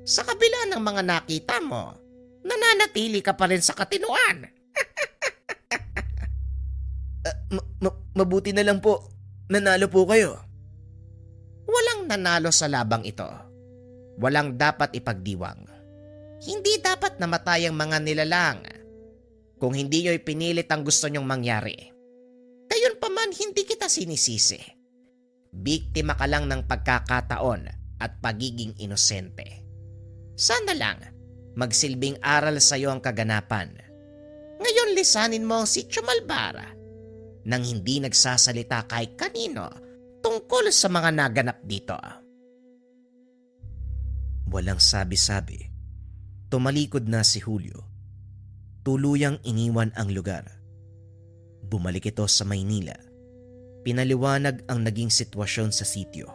Sa kabila ng mga nakita mo, nananatili ka pa rin sa katinuan. Mabuti na lang po, nanalo po kayo. Walang nanalo sa labang ito. Walang dapat ipagdiwang. Hindi dapat namatay ang mga nilalang kung hindi nyo'y pinilit ang gusto nyong mangyari. Gayunpaman hindi kita sinisisi. Biktima ka lang ng pagkakataon at pagiging inosente. Sana lang magsilbing aral sa iyo ang kaganapan. Ngayon lisanin mo ang Sitio Malbara nang hindi nagsasalita kahit kanino tungkol sa mga naganap dito. Walang sabi-sabi. Tumalikod na si Julio. Tuluyang iniwan ang lugar. Bumalik ito sa Maynila. Pinaliwanag ang naging sitwasyon sa sitio.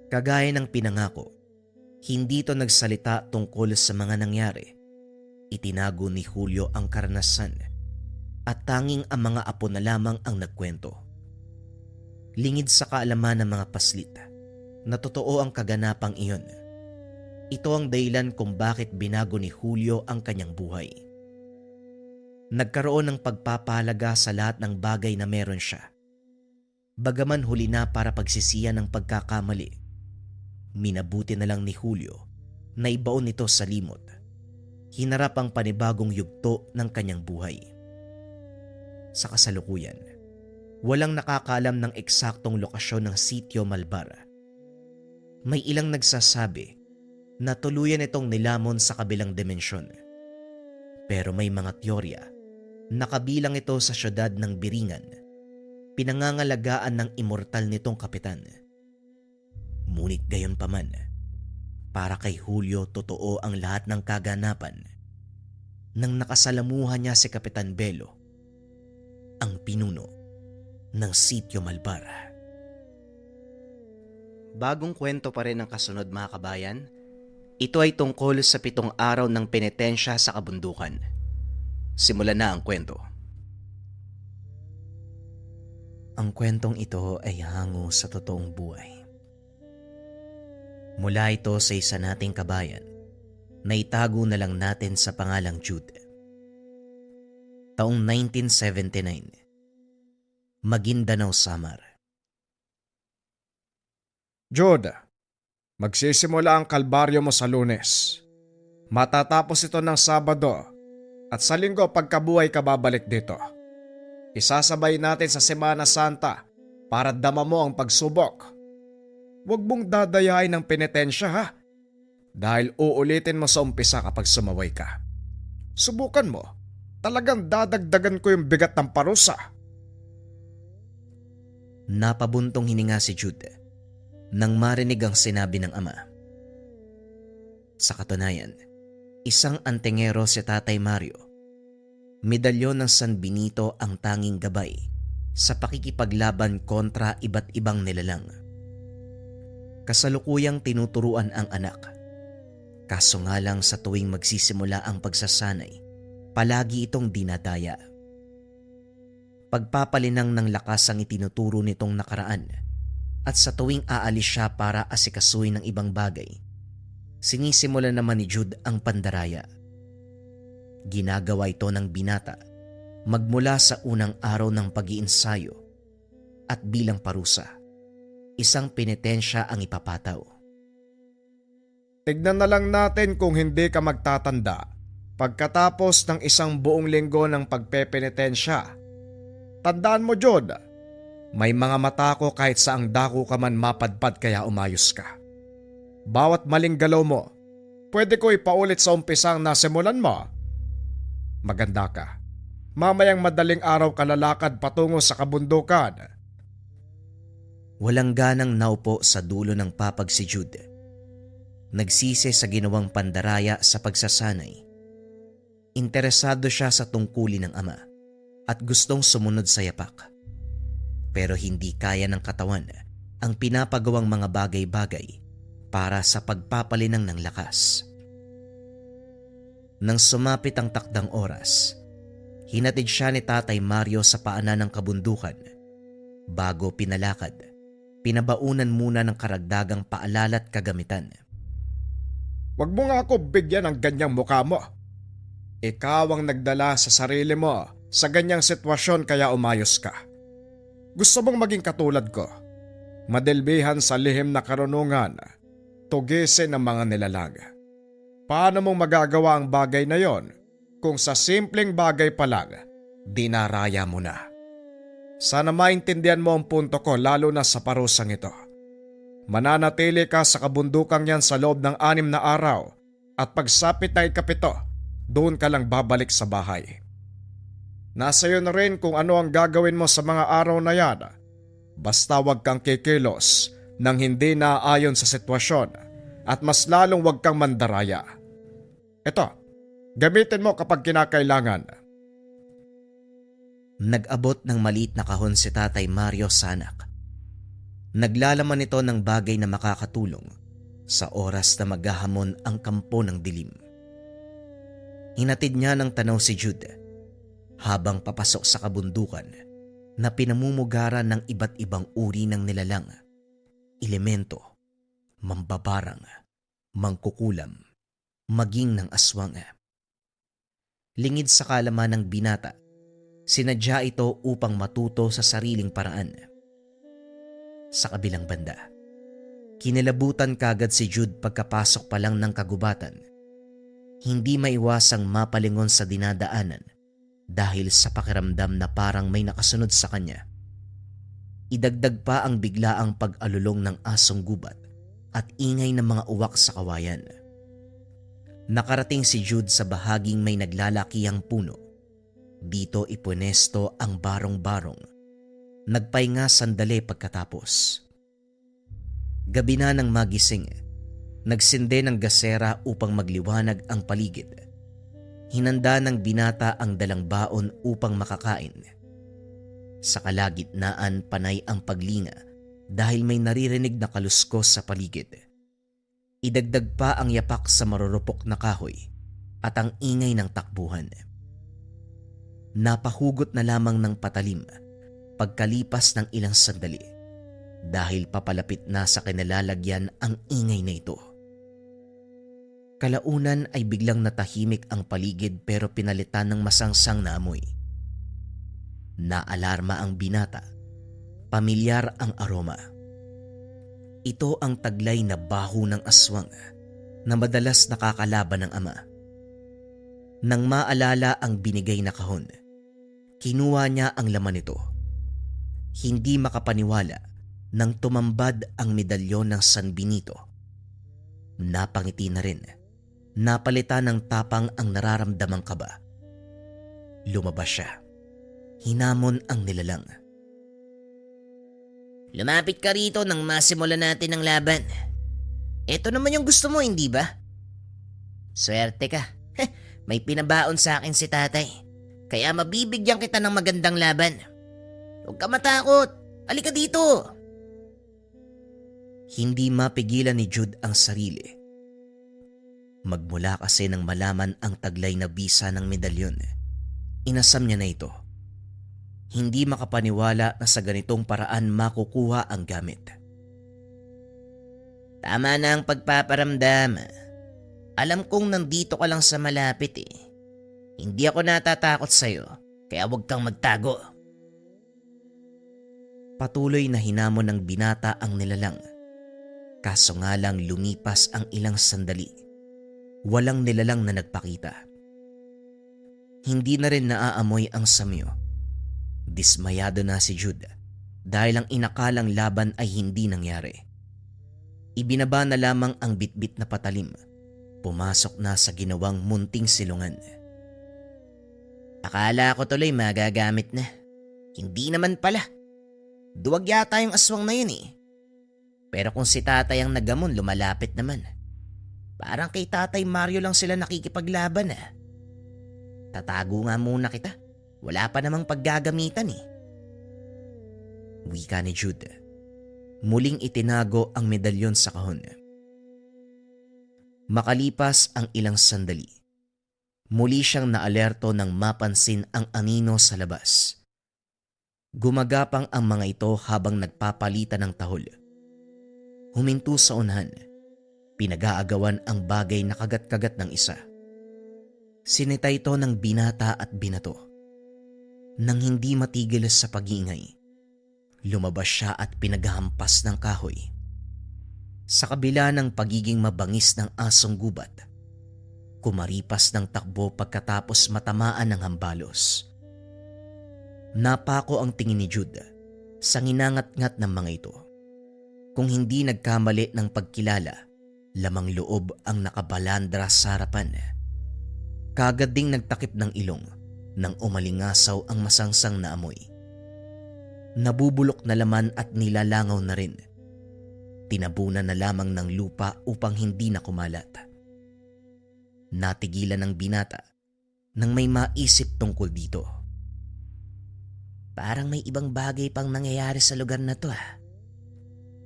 Kagaya ng pinangako, hindi ito nagsalita tungkol sa mga nangyari. Itinago ni Julio ang karanasan at tanging ang mga apo na lamang ang nagkwento. Lingid sa kaalaman ng mga paslit na totoo ang kaganapang iyon. Ito ang dahilan kung bakit binago ni Julio ang kanyang buhay. Nagkaroon ng pagpapahalaga sa lahat ng bagay na meron siya. Bagaman huli na para pagsisiyan ng pagkakamali, minabuti na lang ni Julio na ibaon ito sa limot. Hinarap ang panibagong yugto ng kanyang buhay. Sa kasalukuyan, walang nakakaalam ng eksaktong lokasyon ng Sitio Malbara. May ilang nagsasabi na tuluyan itong nilamon sa kabilang dimensyon. Pero may mga teorya na kabilang ito sa syudad ng Biringan, pinangangalagaan ng immortal nitong kapitan. Ngunit gayunpaman, para kay Julio totoo ang lahat ng kaganapan nang nakasalamuhan niya si Kapitan Belo, ang pinuno ng Sitio Malbara. Bagong kwento pa rin ang kasunod mga kabayan. Ito ay tungkol sa 7 araw ng penitensya sa kabundukan. Simulan na ang kwento. Ang kwentong ito ay hango sa totoong buhay. Mula ito sa isa nating kabayan na itago na lang natin sa pangalang Jude. Taong 1979, Maguindanao, Samar. Jude, magsisimula ang kalbaryo mo sa Lunes. Matatapos ito ng Sabado at sa Linggo pagkabuhay ka babalik dito. Isasabay natin sa Semana Santa para dama mo ang pagsubok. Huwag mong dadayain ng penitensya ha. Dahil uulitin mo sa umpisa kapag sumaway ka. Subukan mo. Talagang dadagdagan ko yung bigat ng parusa. Napabuntong hininga si Jude nang marinig ang sinabi ng ama. Sa katunayan, isang antingero si Tatay Mario. Medalyon ng San Benito ang tanging gabay sa pakikipaglaban kontra iba't ibang nilalang. Kasalukuyang tinuturuan ang anak. Kaso nga lang sa tuwing magsisimula ang pagsasanay, palagi itong dinadaya. Pagpapalinang ng lakas ang itinuturo nitong nakaraan at sa tuwing aalis siya para asikasuhin ng ibang bagay, sinisimula naman ni Jude ang pandaraya. Ginagawa ito ng binata magmula sa unang araw ng pag-iinsayo at bilang parusa, isang penitensya ang ipapataw. Tignan na lang natin kung hindi ka magtatanda pagkatapos ng isang buong linggo ng pagpepenitensya. Tandaan mo, Jude, may mga mata ko kahit saang dako ka man mapadpad kaya umayos ka. Bawat maling galaw mo, pwede ko ipaulit sa umpisang nasimulan mo. Maganda ka. Mamayang madaling araw ka lalakad patungo sa kabundukan. Walang ganang naupo sa dulo ng papag si Jude. Nagsisi sa ginawang pandaraya sa pagsasanay. Interesado siya sa tungkulin ng ama at gustong sumunod sa yapak. Pero hindi kaya ng katawan ang pinapagawang mga bagay-bagay para sa pagpapalinang ng lakas. Nang sumapit ang takdang oras, hinatid siya ni Tatay Mario sa paanan ng kabundukan. Bago pinalakad, pinabaunan muna ng karagdagang paalala at kagamitan. Huwag mo nga ako bigyan ng ganyang mukha mo. Ikaw ang nagdala sa sarili mo sa ganyang sitwasyon kaya umayos ka. Gusto mong maging katulad ko, madilbihan sa lihim na karunungan, tugisin ang mga nilalang. Paano mong magagawa ang bagay na yon kung sa simpleng bagay pa lang, dinaraya mo na? Sana maintindihan mo ang punto ko lalo na sa parusang ito. Mananatili ka sa kabundukang yan sa loob ng 6 na araw at pagsapit na ikapito, doon ka lang babalik sa bahay. Nasa iyo na rin kung ano ang gagawin mo sa mga araw na yan. Basta wag kang kikilos nang hindi naaayon sa sitwasyon at mas lalong wag kang mandaraya. Ito, gamitin mo kapag kinakailangan. Nag-abot ng maliit na kahon si Tatay Mario sa anak. Naglalaman ito ng bagay na makakatulong sa oras na maghahamon ang kampo ng dilim. Hinatid niya ng tanaw si Jude habang papasok sa kabundukan na pinamumugaran ng iba't ibang uri ng nilalang, elemento, mambabarang, mangkukulam, maging ng aswang. Lingid sa kalaman ng binata, sinadya ito upang matuto sa sariling paraan. Sa kabilang banda, kinilabutan kagad si Jude pagkapasok pa lang ng kagubatan. Hindi maiwasang mapalingon sa dinadaanan dahil sa pakiramdam na parang may nakasunod sa kanya. Idagdag pa ang biglaang pag-alulong ng asong gubat at ingay ng mga uwak sa kawayan. Nakarating si Jude sa bahaging may naglalakihang puno. Dito ipunesto ang barong-barong. Nagpahinga sandali pagkatapos. Gabi na nang magising, nagsinde ng gasera upang magliwanag ang paligid. Hinanda ng binata ang dalang baon upang makakain. Sa kalagitnaan panay ang paglinga dahil may naririnig na kaluskos sa paligid. Idagdag pa ang yapak sa marurupok na kahoy at ang ingay ng takbuhan. Napahugot na lamang ng patalim pagkalipas ng ilang sandali dahil papalapit na sa kinalalagyan ang ingay na ito. Kalaunan ay biglang natahimik ang paligid pero pinalitan ng masangsang na amoy. Naalarma ang binata. Pamilyar ang aroma. Ito ang taglay na baho ng aswang na madalas nakakalaban ng ama. Nang maalala ang binigay na kahon, kinuha niya ang laman nito. Hindi makapaniwala nang tumambad ang medalyon ng San Benito. Napangiti na rin. Napalitan ng tapang ang nararamdamang kaba. Lumabas siya. Hinamon ang nilalang. Lumapit ka rito nang masimulan natin ang laban. Ito naman yung gusto mo, hindi ba? Swerte ka. May pinabaon sa akin si tatay. Kaya mabibigyan kita ng magandang laban. Huwag ka matakot. Halika dito. Hindi mapigilan ni Jude ang sarili. Magmula kasi nang malaman ang taglay na bisa ng medalyon, inasam niya na ito. Hindi makapaniwala na sa ganitong paraan makukuha ang gamit. Tama na ang pagpaparamdam. Alam kong nandito ka lang sa malapit eh. Hindi ako natatakot sa'yo, kaya huwag kang magtago. Patuloy na hinamon ng binata ang nilalang. Kaso nga lang lumipas ang ilang sandali. Walang nilalang na nagpakita. Hindi na rin naaamoy ang samyo. Dismayado na si Jude dahil ang inakalang laban ay hindi nangyari. Ibinaba na lamang ang bitbit na patalim. Pumasok na sa ginawang munting silungan. Akala ko tuloy magagamit na. Hindi naman pala. Duwag yata yung aswang na yun eh. Pero kung si tatay ang nagamon, lumalapit naman. Parang kay Tatay Mario lang sila nakikipaglaban ah. Tatago nga muna kita. Wala pa namang paggagamitan eh. Wika ni Jude. Muling itinago ang medalyon sa kahon. Makalipas ang ilang sandali, muli siyang naalerto nang mapansin ang anino sa labas. Gumagapang ang mga ito habang nagpapalitan ng tahol. Huminto sa unahan. Pinag-aagawan ang bagay na kagat-kagat ng isa. Sinita ito ng binata at binato. Nang hindi matigil sa pag-iingay, lumabas siya at pinaghampas ng kahoy. Sa kabila ng pagiging mabangis ng asong gubat, kumaripas ng takbo pagkatapos matamaan ng hambalos. Napako ang tingin ni Jude sa nginangat-ngat ng mga ito. Kung hindi nagkamali ng pagkilala, lamang loob ang nakabalandra sa harapan. Kagad ding nagtakip ng ilong nang umalingasaw ang masangsang na amoy. Nabubulok na laman at nilalangaw na rin. Tinabunan na lamang ng lupa upang hindi na kumalat. Natigilan ng binata nang may maisip tungkol dito. Parang may ibang bagay pang nangyayari sa lugar na to ah.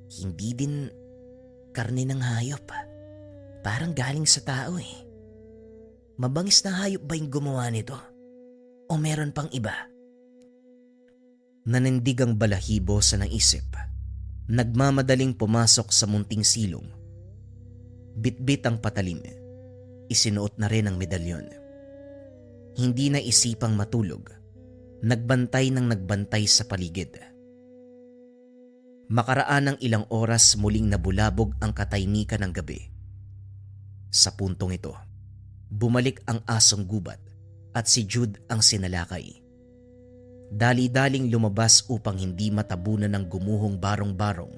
Hindi din karne ng hayop. Parang galing sa tao eh. Mabangis na hayop ba yung gumawa nito? O meron pang iba? Nanindig ang balahibo sa naisip. Nagmamadaling pumasok sa munting silong. Bitbit ang patalim. Isinuot na rin ang medalyon. Hindi na isipang matulog. Nagbantay ng nagbantay sa paligid. Makaraan ng ilang oras muling nabulabog ang katahimikan ng gabi. Sa puntong ito, bumalik ang asong gubat at si Jude ang sinalakay. Dali-daling lumabas upang hindi matabunan ng gumuhong barong-barong.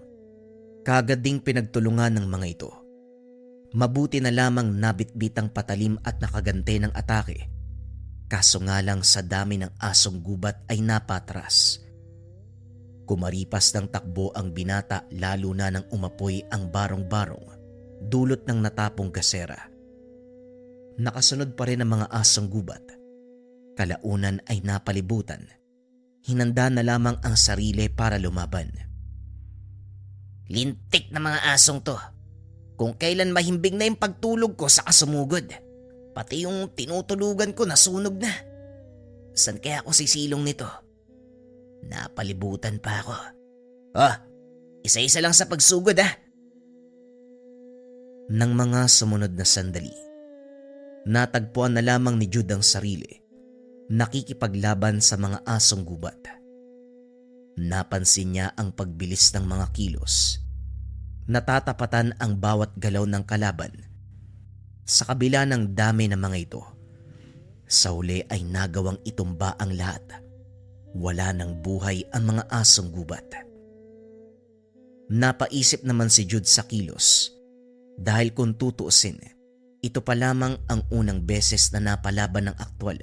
Kagad ding pinagtulungan ng mga ito. Mabuti na lamang nabitbit ang patalim at nakagante ng atake. Kaso nga lang sa dami ng asong gubat ay napatras. Kumaripas ng takbo ang binata lalo na nang umapoy ang barong-barong dulot ng natapong gasera. Nakasunod pa rin ang mga asong gubat. Kalaunan ay napalibutan. Hinanda na lamang ang sarili para lumaban. Lintik na mga asong to. Kung kailan mahimbing na yung pagtulog ko sa kasumugod. Pati yung tinutulugan ko nasunog na. San kaya ako sisilong nito? Napalibutan pa ako. Oh, isa-isa lang sa pagsugod ah. Nang mga sumunod na sandali, natagpuan na lamang ni Jude ang sarili, nakikipaglaban sa mga asong gubat. Napansin niya ang pagbilis ng mga kilos. Natatapatan ang bawat galaw ng kalaban. Sa kabila ng dami ng mga ito, sa huli ay nagawang itumba ang lahat. Wala ng buhay ang mga asong gubat. Napaisip naman si Jude sa kilos. Dahil kung tutuusin, ito pa lamang ang unang beses na napalaban ng aktwal.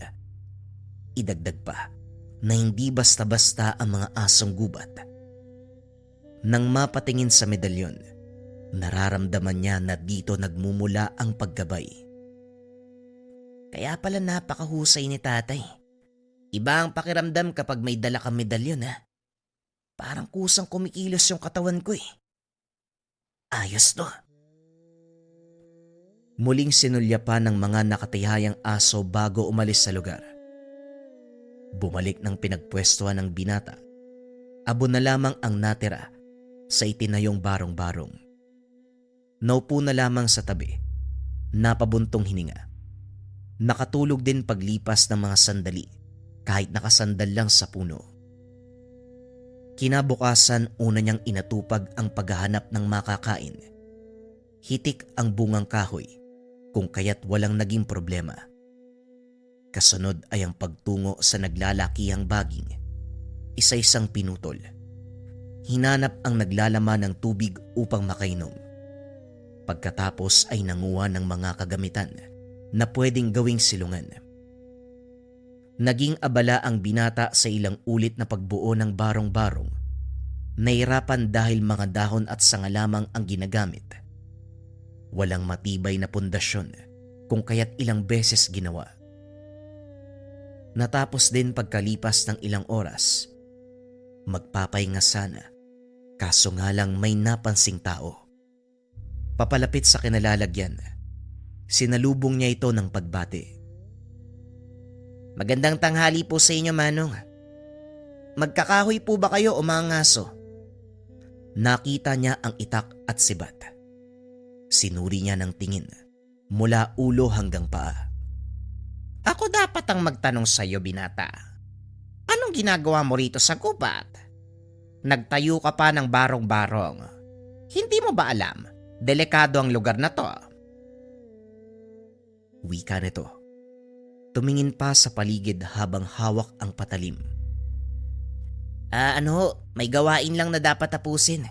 Idagdag pa na hindi basta-basta ang mga asong gubat. Nang mapatingin sa medalyon, nararamdaman niya na dito nagmumula ang paggabay. Kaya pala napakahusay ni tatay. Iba ang pakiramdam kapag may dala kang medalyon ha. Parang kusang kumikilos yung katawan ko eh. Ayos to. Muling sinulyapan ng mga nakatihayang aso bago umalis sa lugar. Bumalik ng pinagpwestuhan ng binata. Abo na lamang ang natira sa itinayong barong-barong. Naupo na lamang sa tabi, napabuntong hininga. Nakatulog din paglipas ng mga sandali kahit nakasandal lang sa puno. Kinabukasan una niyang inatupag ang paghahanap ng makakain. Hitik ang bungang kahoy kung kaya't walang naging problema. Kasunod ay ang pagtungo sa naglalakihang baging. Isa-isang pinutol. Hinanap ang naglalaman ng tubig upang makainom. Pagkatapos ay nanguha ng mga kagamitan na pwedeng gawing silungan. Naging abala ang binata sa ilang ulit na pagbuo ng barong-barong. Nahirapan dahil mga dahon at sanga lamang ang ginagamit. Walang matibay na pundasyon kung kaya't ilang beses ginawa. Natapos din pagkalipas ng ilang oras. Magpapahinga sana, kaso nga lang may napansing tao. Papalapit sa kinalalagyan, sinalubong niya ito ng pagbati. Magandang tanghali po sa inyo, Manong. Magkakahoy po ba kayo o mga ngaso? Nakita niya ang itak at sibat. Sinuri niya ng tingin mula ulo hanggang paa. Ako dapat ang magtanong sa iyo, binata. Anong ginagawa mo rito sa gubat? Nagtayo ka pa ng barong-barong. Hindi mo ba alam, delikado ang lugar na to? Wika nito. Tumingin pa sa paligid habang hawak ang patalim. May gawain lang na dapat tapusin.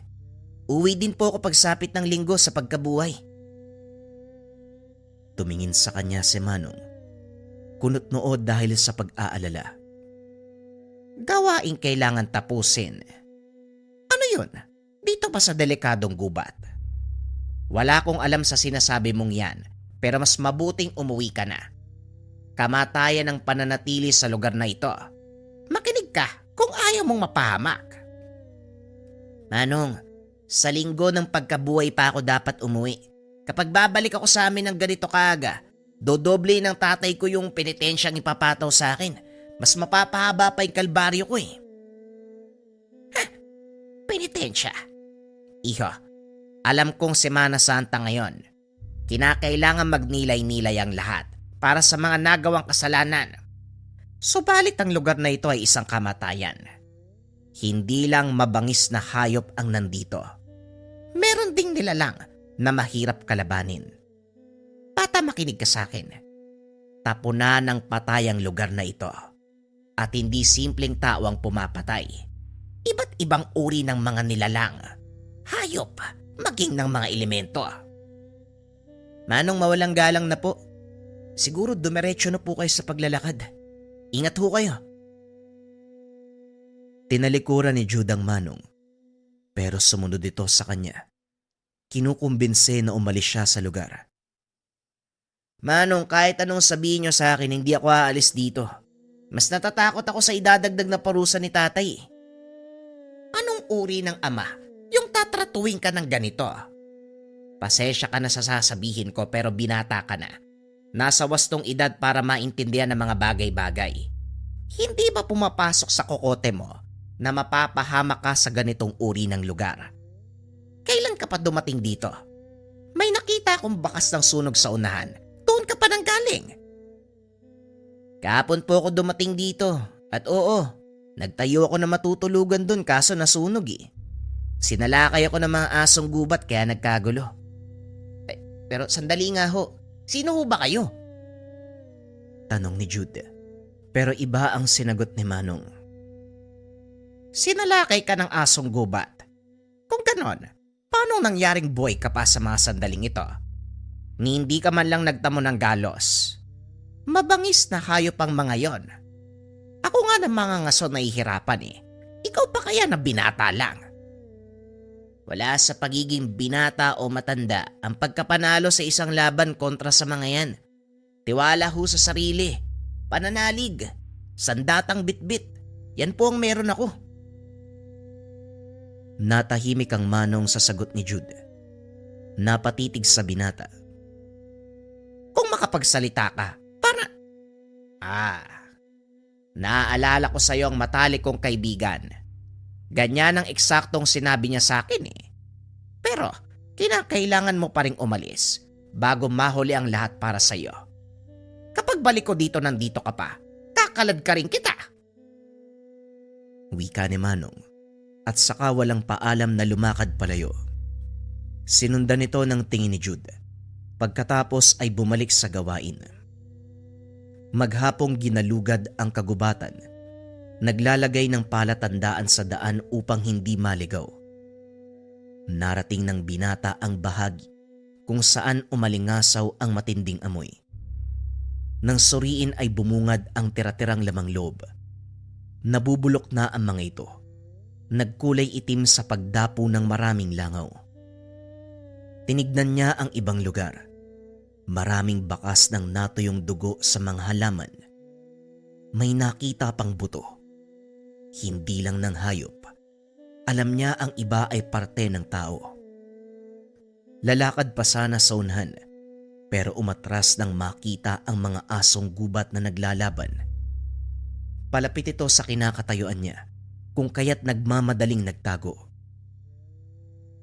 Uwi din po ako pagsapit ng linggo sa pagkabuhay. Tumingin sa kanya si Manong. Kunot noo dahil sa pag-aalala. Gawain kailangan tapusin. Ano yun? Dito ba sa delikadong gubat? Wala akong alam sa sinasabi mong yan, pero mas mabuting umuwi ka na. Kamatayan ang pananatili sa lugar na ito. Makinig ka kung ayaw mong mapahamak. Manong, sa linggo ng pagkabuhay pa ako dapat umuwi. Kapag babalik ako sa amin ng ganito kaaga, dodoble ng tatay ko yung penitensyang ipapataw sa akin. Mas mapapahaba pa yung kalbaryo ko eh. Penitensya. Iho, alam kong Semana Santa ngayon. Kinakailangan magnilay-nilay ang lahat para sa mga nagawang kasalanan. Subalit ang lugar na ito ay isang kamatayan. Hindi lang mabangis na hayop ang nandito. Meron ding nilalang na mahirap kalabanin. Bata, makinig ka sa akin. Tapunan ng patay ang lugar na ito. At hindi simpleng tao ang pumapatay. Iba't ibang uri ng mga nilalang, hayop, maging ng mga elemento. Manong, mawalang galang na po. Siguro dumiretso na po kayo sa paglalakad. Ingat ho kayo. Tinalikuran ni Jude ang Manong. Pero sumunod ito sa kanya. Kinukumbinse na umalis siya sa lugar. Manong, kahit anong sabihin niyo sa akin, hindi ako aalis dito. Mas natatakot ako sa idadagdag na parusa ni tatay. Anong uri ng ama yung tatratuhin ka ng ganito? Pasensya ka na sa sasabihin ko pero binata ka na. Nasa wastong edad para maintindihan ng mga bagay-bagay. Hindi ba pumapasok sa kokote mo na mapapahamak ka sa ganitong uri ng lugar? Kailan ka pa dumating dito? May nakita akong bakas ng sunog sa unahan. Doon ka pa nang galing. Kahapon po ako dumating dito at oo, nagtayo ako na matutulugan doon kaso nasunog eh. Sinalakay ako ng mga asong gubat kaya nagkagulo. Pero sandali nga ho, sino ho ba kayo? Tanong ni Jude. Pero iba ang sinagot ni Manong. Sinalakay ka ng asong gubat. Kung ganon, Paano nangyaring buhay ka pa sa mga sandaling ito? Ni hindi ka man lang nagtamo ng galos. Mabangis na hayop ang mga yon. Ako nga ng mga ngaso nahihirapan eh. Ikaw pa kaya na binata lang? Wala sa pagiging binata o matanda ang pagkapanalo sa isang laban kontra sa mga yan. Tiwala ho sa sarili, pananalig, sandatang bitbit. Yan po ang meron ako. Natahimik ang manong sa sagot ni Jude. Napatitig sa binata. Kung makapagsalita ka, para... Naaalala ko sa iyo ang matalik kong kaibigan. Ganyan ang eksaktong sinabi niya sa akin eh. Pero kinakailangan mo pa ring umalis bago mahuli ang lahat para sa iyo. Kapag balik ko dito nandito ka pa, kakalad ka rin kita. Wika ni Manong at saka walang paalam na lumakad palayo. Sinundan ito ng tingin ni Jude. Pagkatapos ay bumalik sa gawain. Maghapong ginalugad ang kagubatan. Naglalagay ng palatandaan sa daan upang hindi maligaw. Narating ng binata ang bahagi kung saan umalingasaw ang matinding amoy. Nang suriin ay bumungad ang tira-tirang lamang loob. Nabubulok na ang mga ito. Nagkulay itim sa pagdapo ng maraming langaw. Tinignan niya ang ibang lugar. Maraming bakas ng natuyong dugo sa mga halaman. May nakita pang buto. Hindi lang ng hayop. Alam niya ang iba ay parte ng tao. Lalakad pa sana sa unahan, pero umatras nang makita ang mga asong gubat na naglalaban. Palapit ito sa kinakatayuan niya, kung kaya't nagmamadaling nagtago.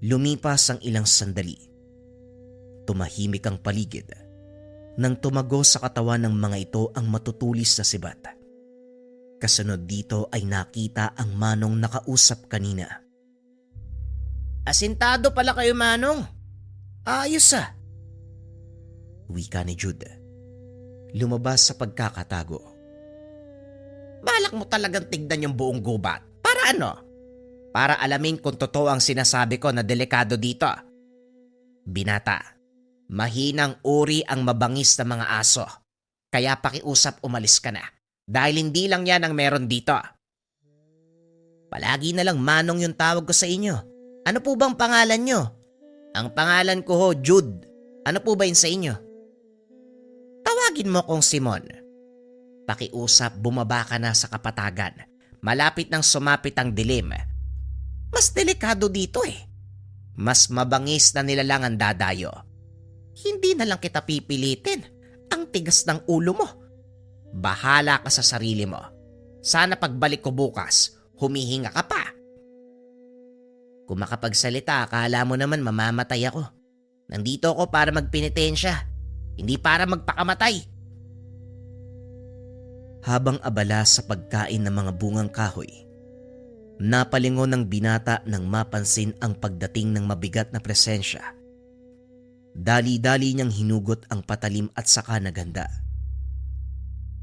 Lumipas ang ilang sandali. Tumahimik ang paligid. Nang tumago sa katawan ng mga ito ang matutulis na sibat. Kasunod dito ay nakita ang manong nakausap kanina. Asintado pala kayo, Manong. Ayos ah. Wika ni Jude. Lumabas sa pagkakatago. Balak mo talagang tignan yung buong gubat. Para ano? Para alamin kung totoo ang sinasabi ko na delikado dito. Binata, mahinang uri ang mabangis na mga aso. Kaya pakiusap umalis ka na. Dahil hindi lang yan ang meron dito. Palagi na lang Manong yung tawag ko sa inyo. Ano po bang pangalan nyo? Ang pangalan ko ho, Jude. Ano po ba yun sa inyo? Tawagin mo kong Simon. Pakiusap, bumaba ka na sa kapatagan. Malapit nang sumapit ang dilim. Mas delikado dito eh. Mas mabangis na nilalang ang dadayo. Hindi na lang kita pipilitin. Ang tigas ng ulo mo. Bahala ka sa sarili mo. Sana pagbalik ko bukas, humihinga ka pa. Kung makapagsalita, akala mo naman mamamatay ako. Nandito ako para magpenitensya, hindi para magpakamatay. Habang abala sa pagkain ng mga bungang kahoy, napalingon ng binata nang mapansin ang pagdating ng mabigat na presensya. Dali-dali niyang hinugot ang patalim at saka naganda.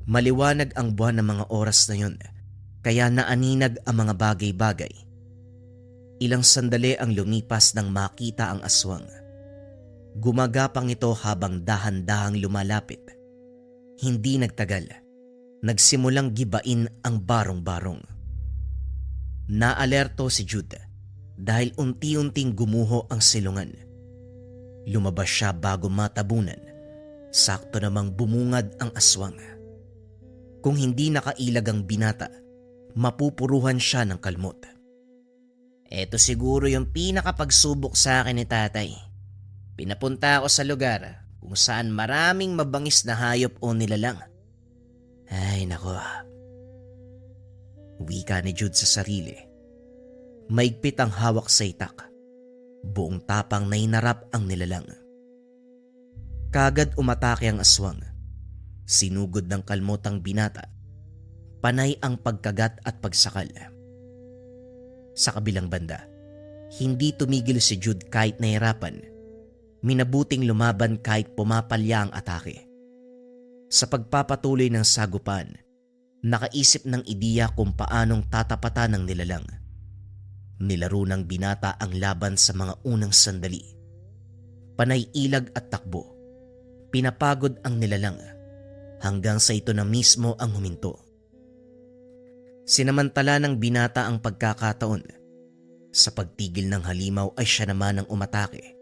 Maliwanag ang buwan ng mga oras na yun, kaya naaninag ang mga bagay-bagay. Ilang sandali ang lumipas nang makita ang aswang. Gumagapang ito habang dahan-dahang lumalapit. Hindi nagtagal. Nagsimulang gibain ang barong-barong. Naalerto si Jude dahil unti-unting gumuho ang silungan. Lumabas siya bago matabunan. Sakto namang bumungad ang aswang. Kung hindi nakailag ang binata, mapupuruhan siya ng kalmot. Eto siguro yung pinakapagsubok sa akin ni tatay. Pinapunta ako sa lugar kung saan maraming mabangis na hayop o nilalang. Ay nako. Wika ni Jude sa sarili. Maigpit ang hawak sa itak. Buong tapang na inarap ang nilalang. Kagad umatake ang aswang. Sinugod ng kalmot ang binata. Panay ang pagkagat at pagsakal. Sa kabilang banda, hindi tumigil si Jude kahit nahirapan. Minabuting lumaban kahit pumapalya ang atake. Sa pagpapatuloy ng sagupan, nakaisip ng ideya kung paanong tatapatan ng nilalang. Nilaro ng binata ang laban sa mga unang sandali. Panay ilag at takbo. Pinapagod ang nilalang hanggang sa ito na mismo ang huminto. Sinamantala ng binata ang pagkakataon. Sa pagtigil ng halimaw ay siya naman ang umatake.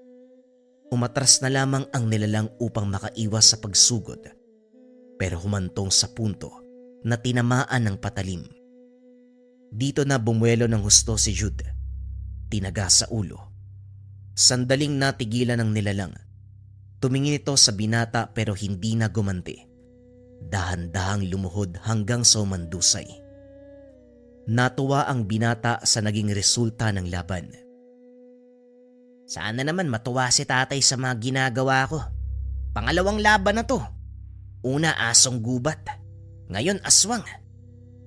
Umatras na lamang ang nilalang upang makaiwas sa pagsugod, pero humantong sa punto na tinamaan ng patalim. Dito na bumuelo ng husto si Jude. Tinaga sa ulo. Sandaling natigilan ng nilalang. Tumingin ito sa binata pero hindi na gumanti. Dahan-dahang lumuhod hanggang sa umandusay. Natuwa ang binata sa naging resulta ng laban. Sana naman matuwa si tatay sa mga ginagawa ko. Pangalawang laban na to. Una asong gubat. Ngayon aswang.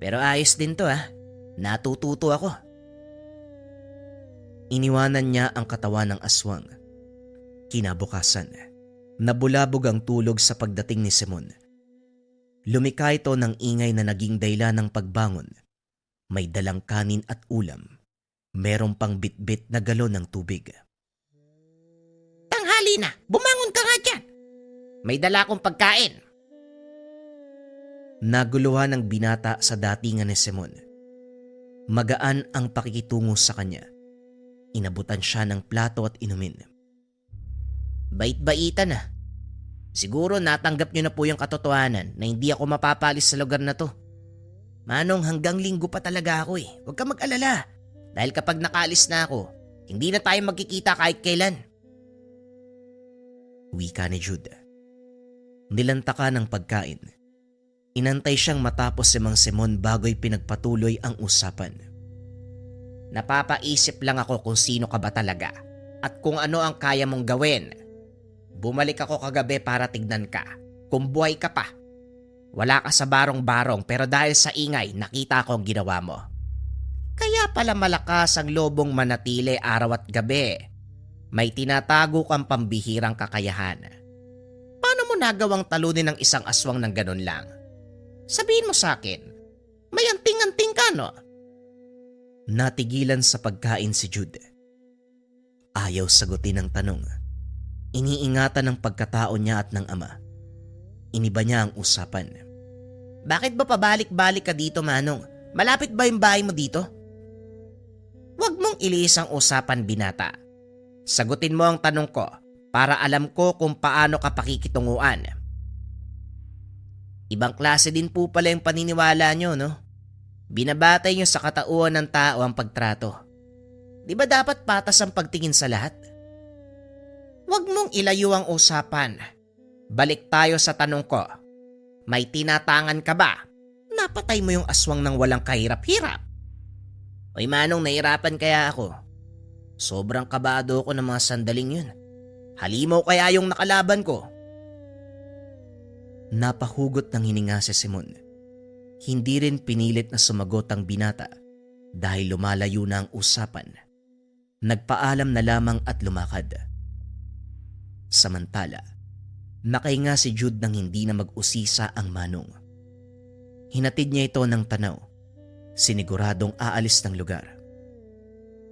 Pero ayos din to ha. Natututo ako. Iniwanan niya ang katawan ng aswang. Kinabukasan, nabulabog ang tulog sa pagdating ni Simon. Lumika ito ng ingay na naging dahilan ng pagbangon. May dalang kanin at ulam. Merong pang bitbit na galon ng tubig. Tanghali na, bumangon ka nga dyan. May dala akong pagkain. Naguluhan ng binata sa datingan ni Simon. Magaan ang pakikitungo sa kanya. Inabutan siya ng plato at inumin. Bait-baitan na. Siguro natanggap niyo na po yung katotohanan na hindi ako mapapalis sa lugar na to. Manong, hanggang linggo pa talaga ako eh. Huwag ka mag-alala. Dahil kapag nakaalis na ako, hindi na tayo magkikita kahit kailan. Wika ni Jude. Nilantaka ng pagkain. Inantay siyang matapos si Mang Simon bago'y pinagpatuloy ang usapan. Napapaisip lang ako kung sino ka ba talaga at kung ano ang kaya mong gawin. Bumalik ako kagabi para tignan ka kung buhay ka pa. Wala ka sa barong-barong pero dahil sa ingay nakita ko ang ginawa mo. Kaya pala malakas ang lobong manatili araw at gabi. May tinatago kang pambihirang kakayahan. Paano mo nagawang talunin ng isang aswang ng ganun lang? Sabihin mo sa akin, may anting-anting ka no? Natigilan sa pagkain si Jude. Ayaw sagutin ang tanong. Iniingatan ng pagkatao niya at ng ama. Iniba niya ang usapan. Bakit ba pabalik-balik ka dito, Manong? Malapit ba yung bahay mo dito? Huwag mong iliis ang usapan, binata. Sagutin mo ang tanong ko para alam ko kung paano ka pakikitunguan. Ibang klase din po pala yung paniniwala nyo, no? Binabatay nyo sa katauhan ng tao ang pagtrato. Di ba dapat patas ang pagtingin sa lahat? Huwag mong ilayo ang usapan. Balik tayo sa tanong ko. May tinatangan ka ba? Napatay mo yung aswang ng walang kahirap-hirap. Oy Manong, nahirapan kaya ako. Sobrang kabado ko ng mga sandaling yun. Halimaw kaya yung nakalaban ko. Napahugot ng hininga si Simon. Hindi rin pinilit na sumagot ang binata dahil lumalayo na ang usapan. Nagpaalam na lamang at lumakad. Samantala, nakahinga si Jude nang hindi na mag-usisa ang Manong. Hinatid niya ito ng tanaw, siniguradong aalis ng lugar.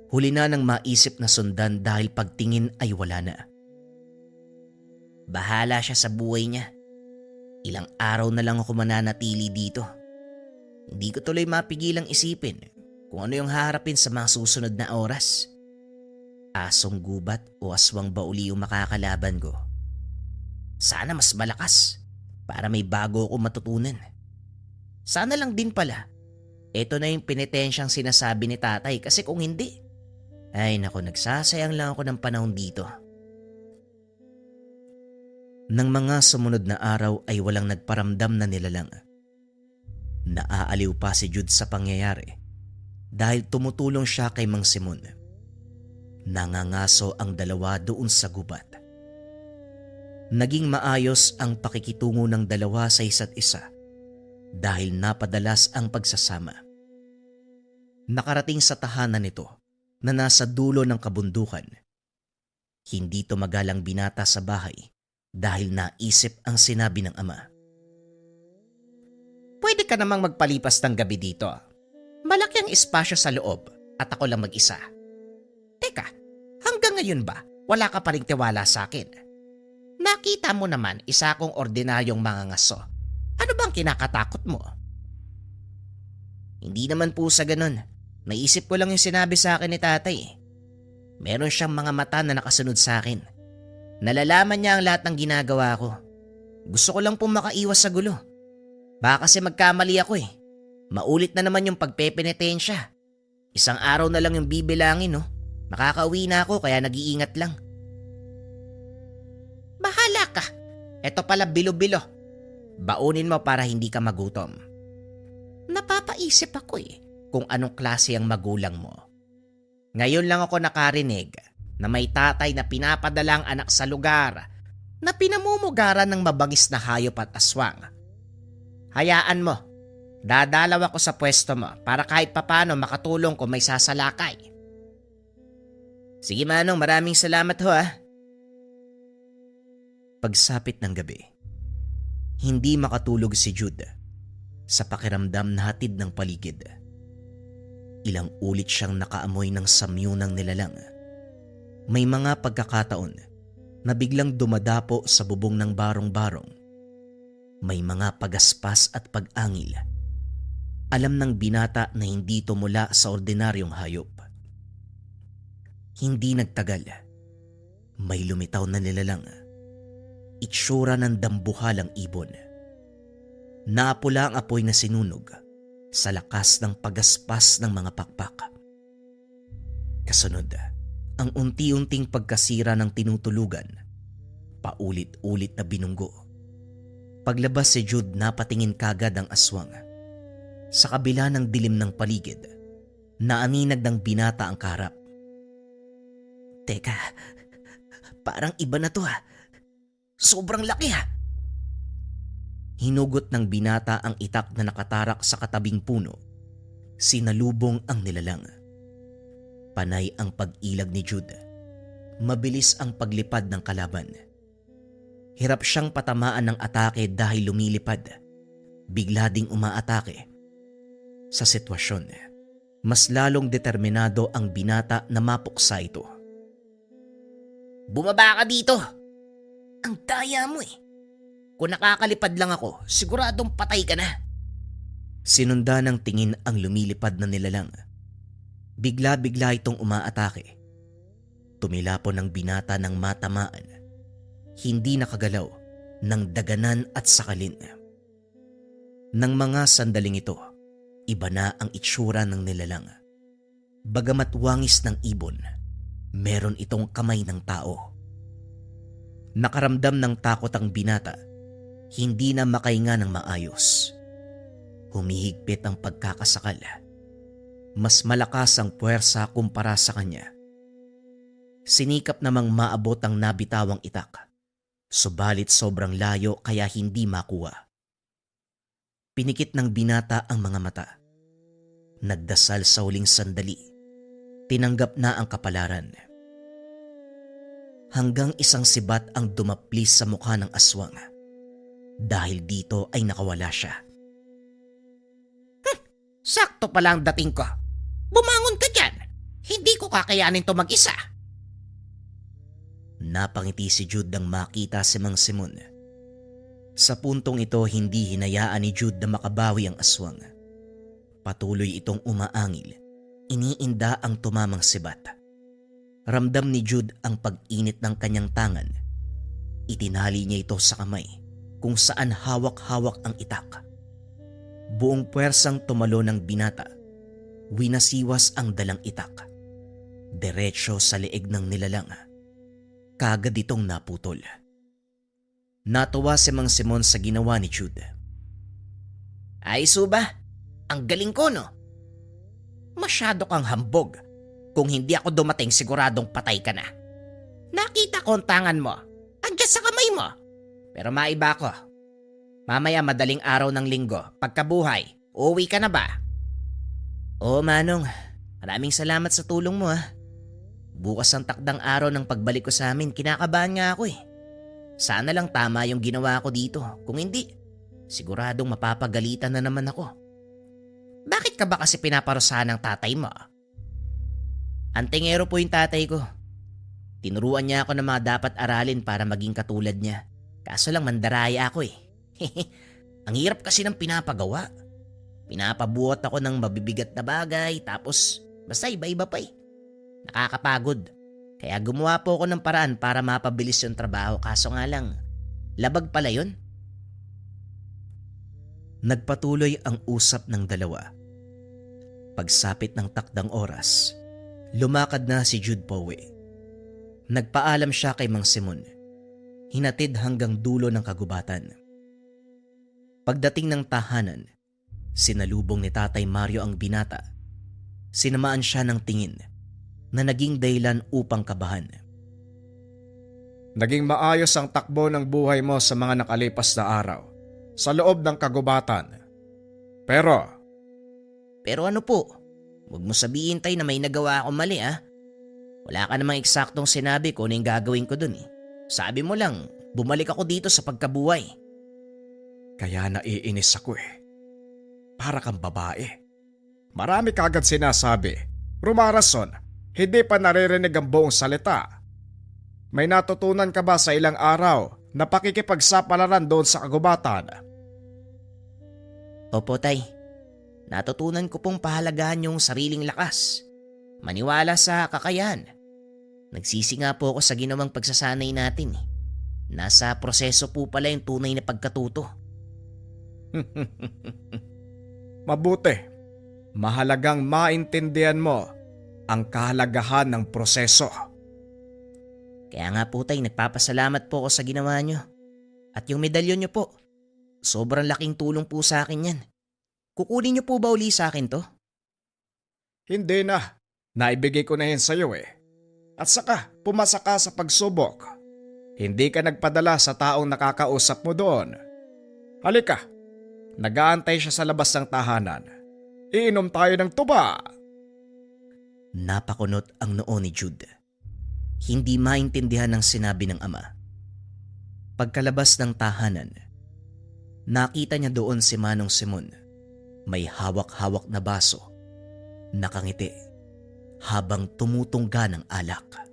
Huli na nang maisip na sundan dahil pagtingin ay wala na. Bahala siya sa buhay niya. Ilang araw na lang ako mananatili dito. Hindi ko tuloy mapigilang isipin kung ano yung haharapin sa mga susunod na oras. Asong gubat o aswang bauli yung makakalaban ko. Sana mas malakas para may bago akong matutunan. Sana lang din pala, ito na yung penitensyang sinasabi ni tatay kasi kung hindi, ay naku, nagsasayang lang ako ng panahon dito. Nang mga sumunod na araw ay walang nagparamdam na nilalang. Naaaliw pa si Jude sa pangyayari dahil tumutulong siya kay Mang Simon. Nangangaso ang dalawa doon sa gubat. Naging maayos ang pakikitungo ng dalawa sa isa't isa dahil napadalas ang pagsasama. Nakarating sa tahanan nito na nasa dulo ng kabundukan. Hindi tumagalang binata sa bahay dahil naisip ang sinabi ng ama. Pwede ka namang magpalipas ng gabi dito. Malaki ang espasyo sa loob at ako lang mag-isa. Teka, hanggang ngayon ba wala ka pa ring tiwala sa akin? Nakita mo naman isa akong ordinaryong mangangaso. Ano bang kinakatakot mo? Hindi naman po sa ganun. Naisip ko lang yung sinabi sa akin ni tatay. Meron siyang mga mata na nakasunod sa akin. Nalalaman niya ang lahat ng ginagawa ko. Gusto ko lang pong makaiwas sa gulo. Baka kasi magkamali ako eh. Maulit na naman yung pagpepenitensya. Isang araw na lang yung bibilangin, no? Makakauwi na ako kaya nag-iingat lang. Bahala ka. Eto pala bilo-bilo. Baunin mo para hindi ka magutom. Napapaisip ako Kung anong klase ang magulang mo. Ngayon lang ako nakarinig na may tatay na pinapadalang anak sa lugar na pinamumugaran ng mabangis na hayop at aswang. Hayaan mo, dadalaw ako sa pwesto mo para kahit papano makatulong kung may sasalakay. Sige Manong, maraming salamat ho ah. Pagsapit ng gabi, hindi makatulog si Jude sa pakiramdam na hatid ng paligid. Ilang ulit siyang nakaamoy ng samyo ng nilalang. May mga pagkakataon na biglang dumadapo sa bubong ng barong-barong. May mga pagaspas at pag-angil. Alam ng binata na hindi ito mula sa ordinaryong hayop. Hindi nagtagal. May lumitaw na nilalang. Itsura ng dambuhalang ibon. Napula ang apoy na sinunog sa lakas ng pagaspas ng mga pakpak. Kasunod, ang unti-unting pagkasira ng tinutulugan. Paulit-ulit na binunggo. Paglabas si Jude, napatingin kagad ang aswang. Sa kabila ng dilim ng paligid, naaninag ng binata ang kaharap. Teka, parang iba na to ha. Sobrang laki ha. Hinugot ng binata ang itak na nakatarak sa katabing puno. Sinalubong ang nilalang. Panay ang pag-ilag ni Jude. Mabilis ang paglipad ng kalaban. Hirap siyang patamaan ng atake dahil lumilipad. Bigla ding umaatake. Sa sitwasyon, mas lalong determinado ang binata na mapuksa ito. Bumaba ka dito. Ang daya mo Kung nakakalipad lang ako, siguradong patay ka na. Sinunda ng tingin ang lumilipad na nilalang. Bigla-bigla itong umaatake. Tumilapon ng binata ng matamaan. Hindi nakagalaw ng daganan at sakalin. Nang mga sandaling ito, iba na ang itsura ng nilalang. Bagamat wangis ng ibon, meron itong kamay ng tao. Nakaramdam ng takot ang binata. Hindi na makahinga ng maayos. Humihigpit ang pagkakasakal. Mas malakas ang puwersa kumpara sa kanya. Sinikap namang maabot ang nabitawang itak. Subalit sobrang layo kaya hindi makuha. Pinikit ng binata ang mga mata. Nagdasal sa huling sandali. Tinanggap na ang kapalaran. Hanggang isang sibat ang dumaplis sa mukha ng aswang. Dahil dito ay nakawala siya. Sakto pala ang dating ko. Bumangon ka dyan. Hindi ko kakayanin to mag-isa. Napangiti si Jude nang makita si Mang Simon. Sa puntong ito, hindi hinayaan ni Jude na makabawi ang aswang. Patuloy itong umaangil. Iniinda ang tumamang sibat. Ramdam ni Jude ang pag-init ng kanyang tangan. Itinali niya ito sa kamay kung saan hawak-hawak ang itak. Buong puwersang tumalo ng binata. Winasiwas ang dalang itak. Diretso sa leeg ng nilalang. Kagad itong naputol. Natuwa si Mang Simon sa ginawa ni Jude. Ay suba, ang galing ko no? Masyado kang hambog. Kung hindi ako dumating siguradong patay ka na. Nakita ko ang tangan mo. Andiyan sa kamay mo. Pero maiba ko. Mamaya madaling araw ng linggo, pagkabuhay, uuwi ka na ba? Oo Manong, maraming salamat sa tulong mo ha. Bukas ang takdang araw ng pagbalik ko sa amin, kinakabahan nga ako eh. Sana lang tama yung ginawa ko dito. Kung hindi, siguradong mapapagalitan na naman ako. Bakit ka ba kasi pinaparusahan ng tatay mo? Antingero po yung tatay ko. Tinuruan niya ako ng mga dapat aralin para maging katulad niya. Kaso lang mandaraya ako eh. Ang hirap kasi ng pinapagawa. Pinapabuhat ako ng mabibigat na bagay tapos basta iba-iba pa eh. Nakakapagod. Kaya gumawa po ako ng paraan para mapabilis yung trabaho kaso nga lang, labag pala yun. Nagpatuloy ang usap ng dalawa. Pagsapit ng takdang oras, lumakad na si Jude pauwi. Nagpaalam siya kay Mang Simon. Hinatid hanggang dulo ng kagubatan. Pagdating ng tahanan, sinalubong ni Tatay Mario ang binata. Sinamaan siya ng tingin na naging dahilan upang kabahan. Naging maayos ang takbo ng buhay mo sa mga nakalipas na araw sa loob ng kagubatan. Pero Ano po? Huwag mo sabihin tay na may nagawa ako mali ah. Wala ka namang eksaktong sinabi kung ano yung gagawin ko dun eh. Sabi mo lang, bumalik ako dito sa pagkabuhay. kaya naiinis ako eh. Para kang babae. Marami kagad sinasabi. Rumarason, hindi pa naririnig ang buong salita. May natutunan ka ba sa ilang araw na pakikipagsapalaran doon sa kagubatan? Opo tay, natutunan ko pong pahalagahan yung sariling lakas. Maniwala sa kakayahan. Nagsisi nga po ako sa ginawang pagsasanay natin eh. Nasa proseso po pala yung tunay na pagkatuto. Mabuti. Mahalagang maintindihan mo ang kahalagahan ng proseso. Kaya nga po tay, nagpapasalamat po ako sa ginawa nyo. At yung medalyon nyo po, sobrang laking tulong po sa akin yan. Kukunin nyo po ba uli sa akin to? Hindi na. Naibigay ko na yan sa'yo eh. At saka, pumasa ka sa pagsubok. Hindi ka nagpadala sa taong nakakausap mo doon. Halika, nag-aantay siya sa labas ng tahanan. Iinom tayo ng tuba. Napakunot ang noo ni Jude. Hindi maintindihan ang sinabi ng ama. Pagkalabas ng tahanan, nakita niya doon si Manong Simon. May hawak-hawak na baso. Nakangiti habang tumutungga ng alak.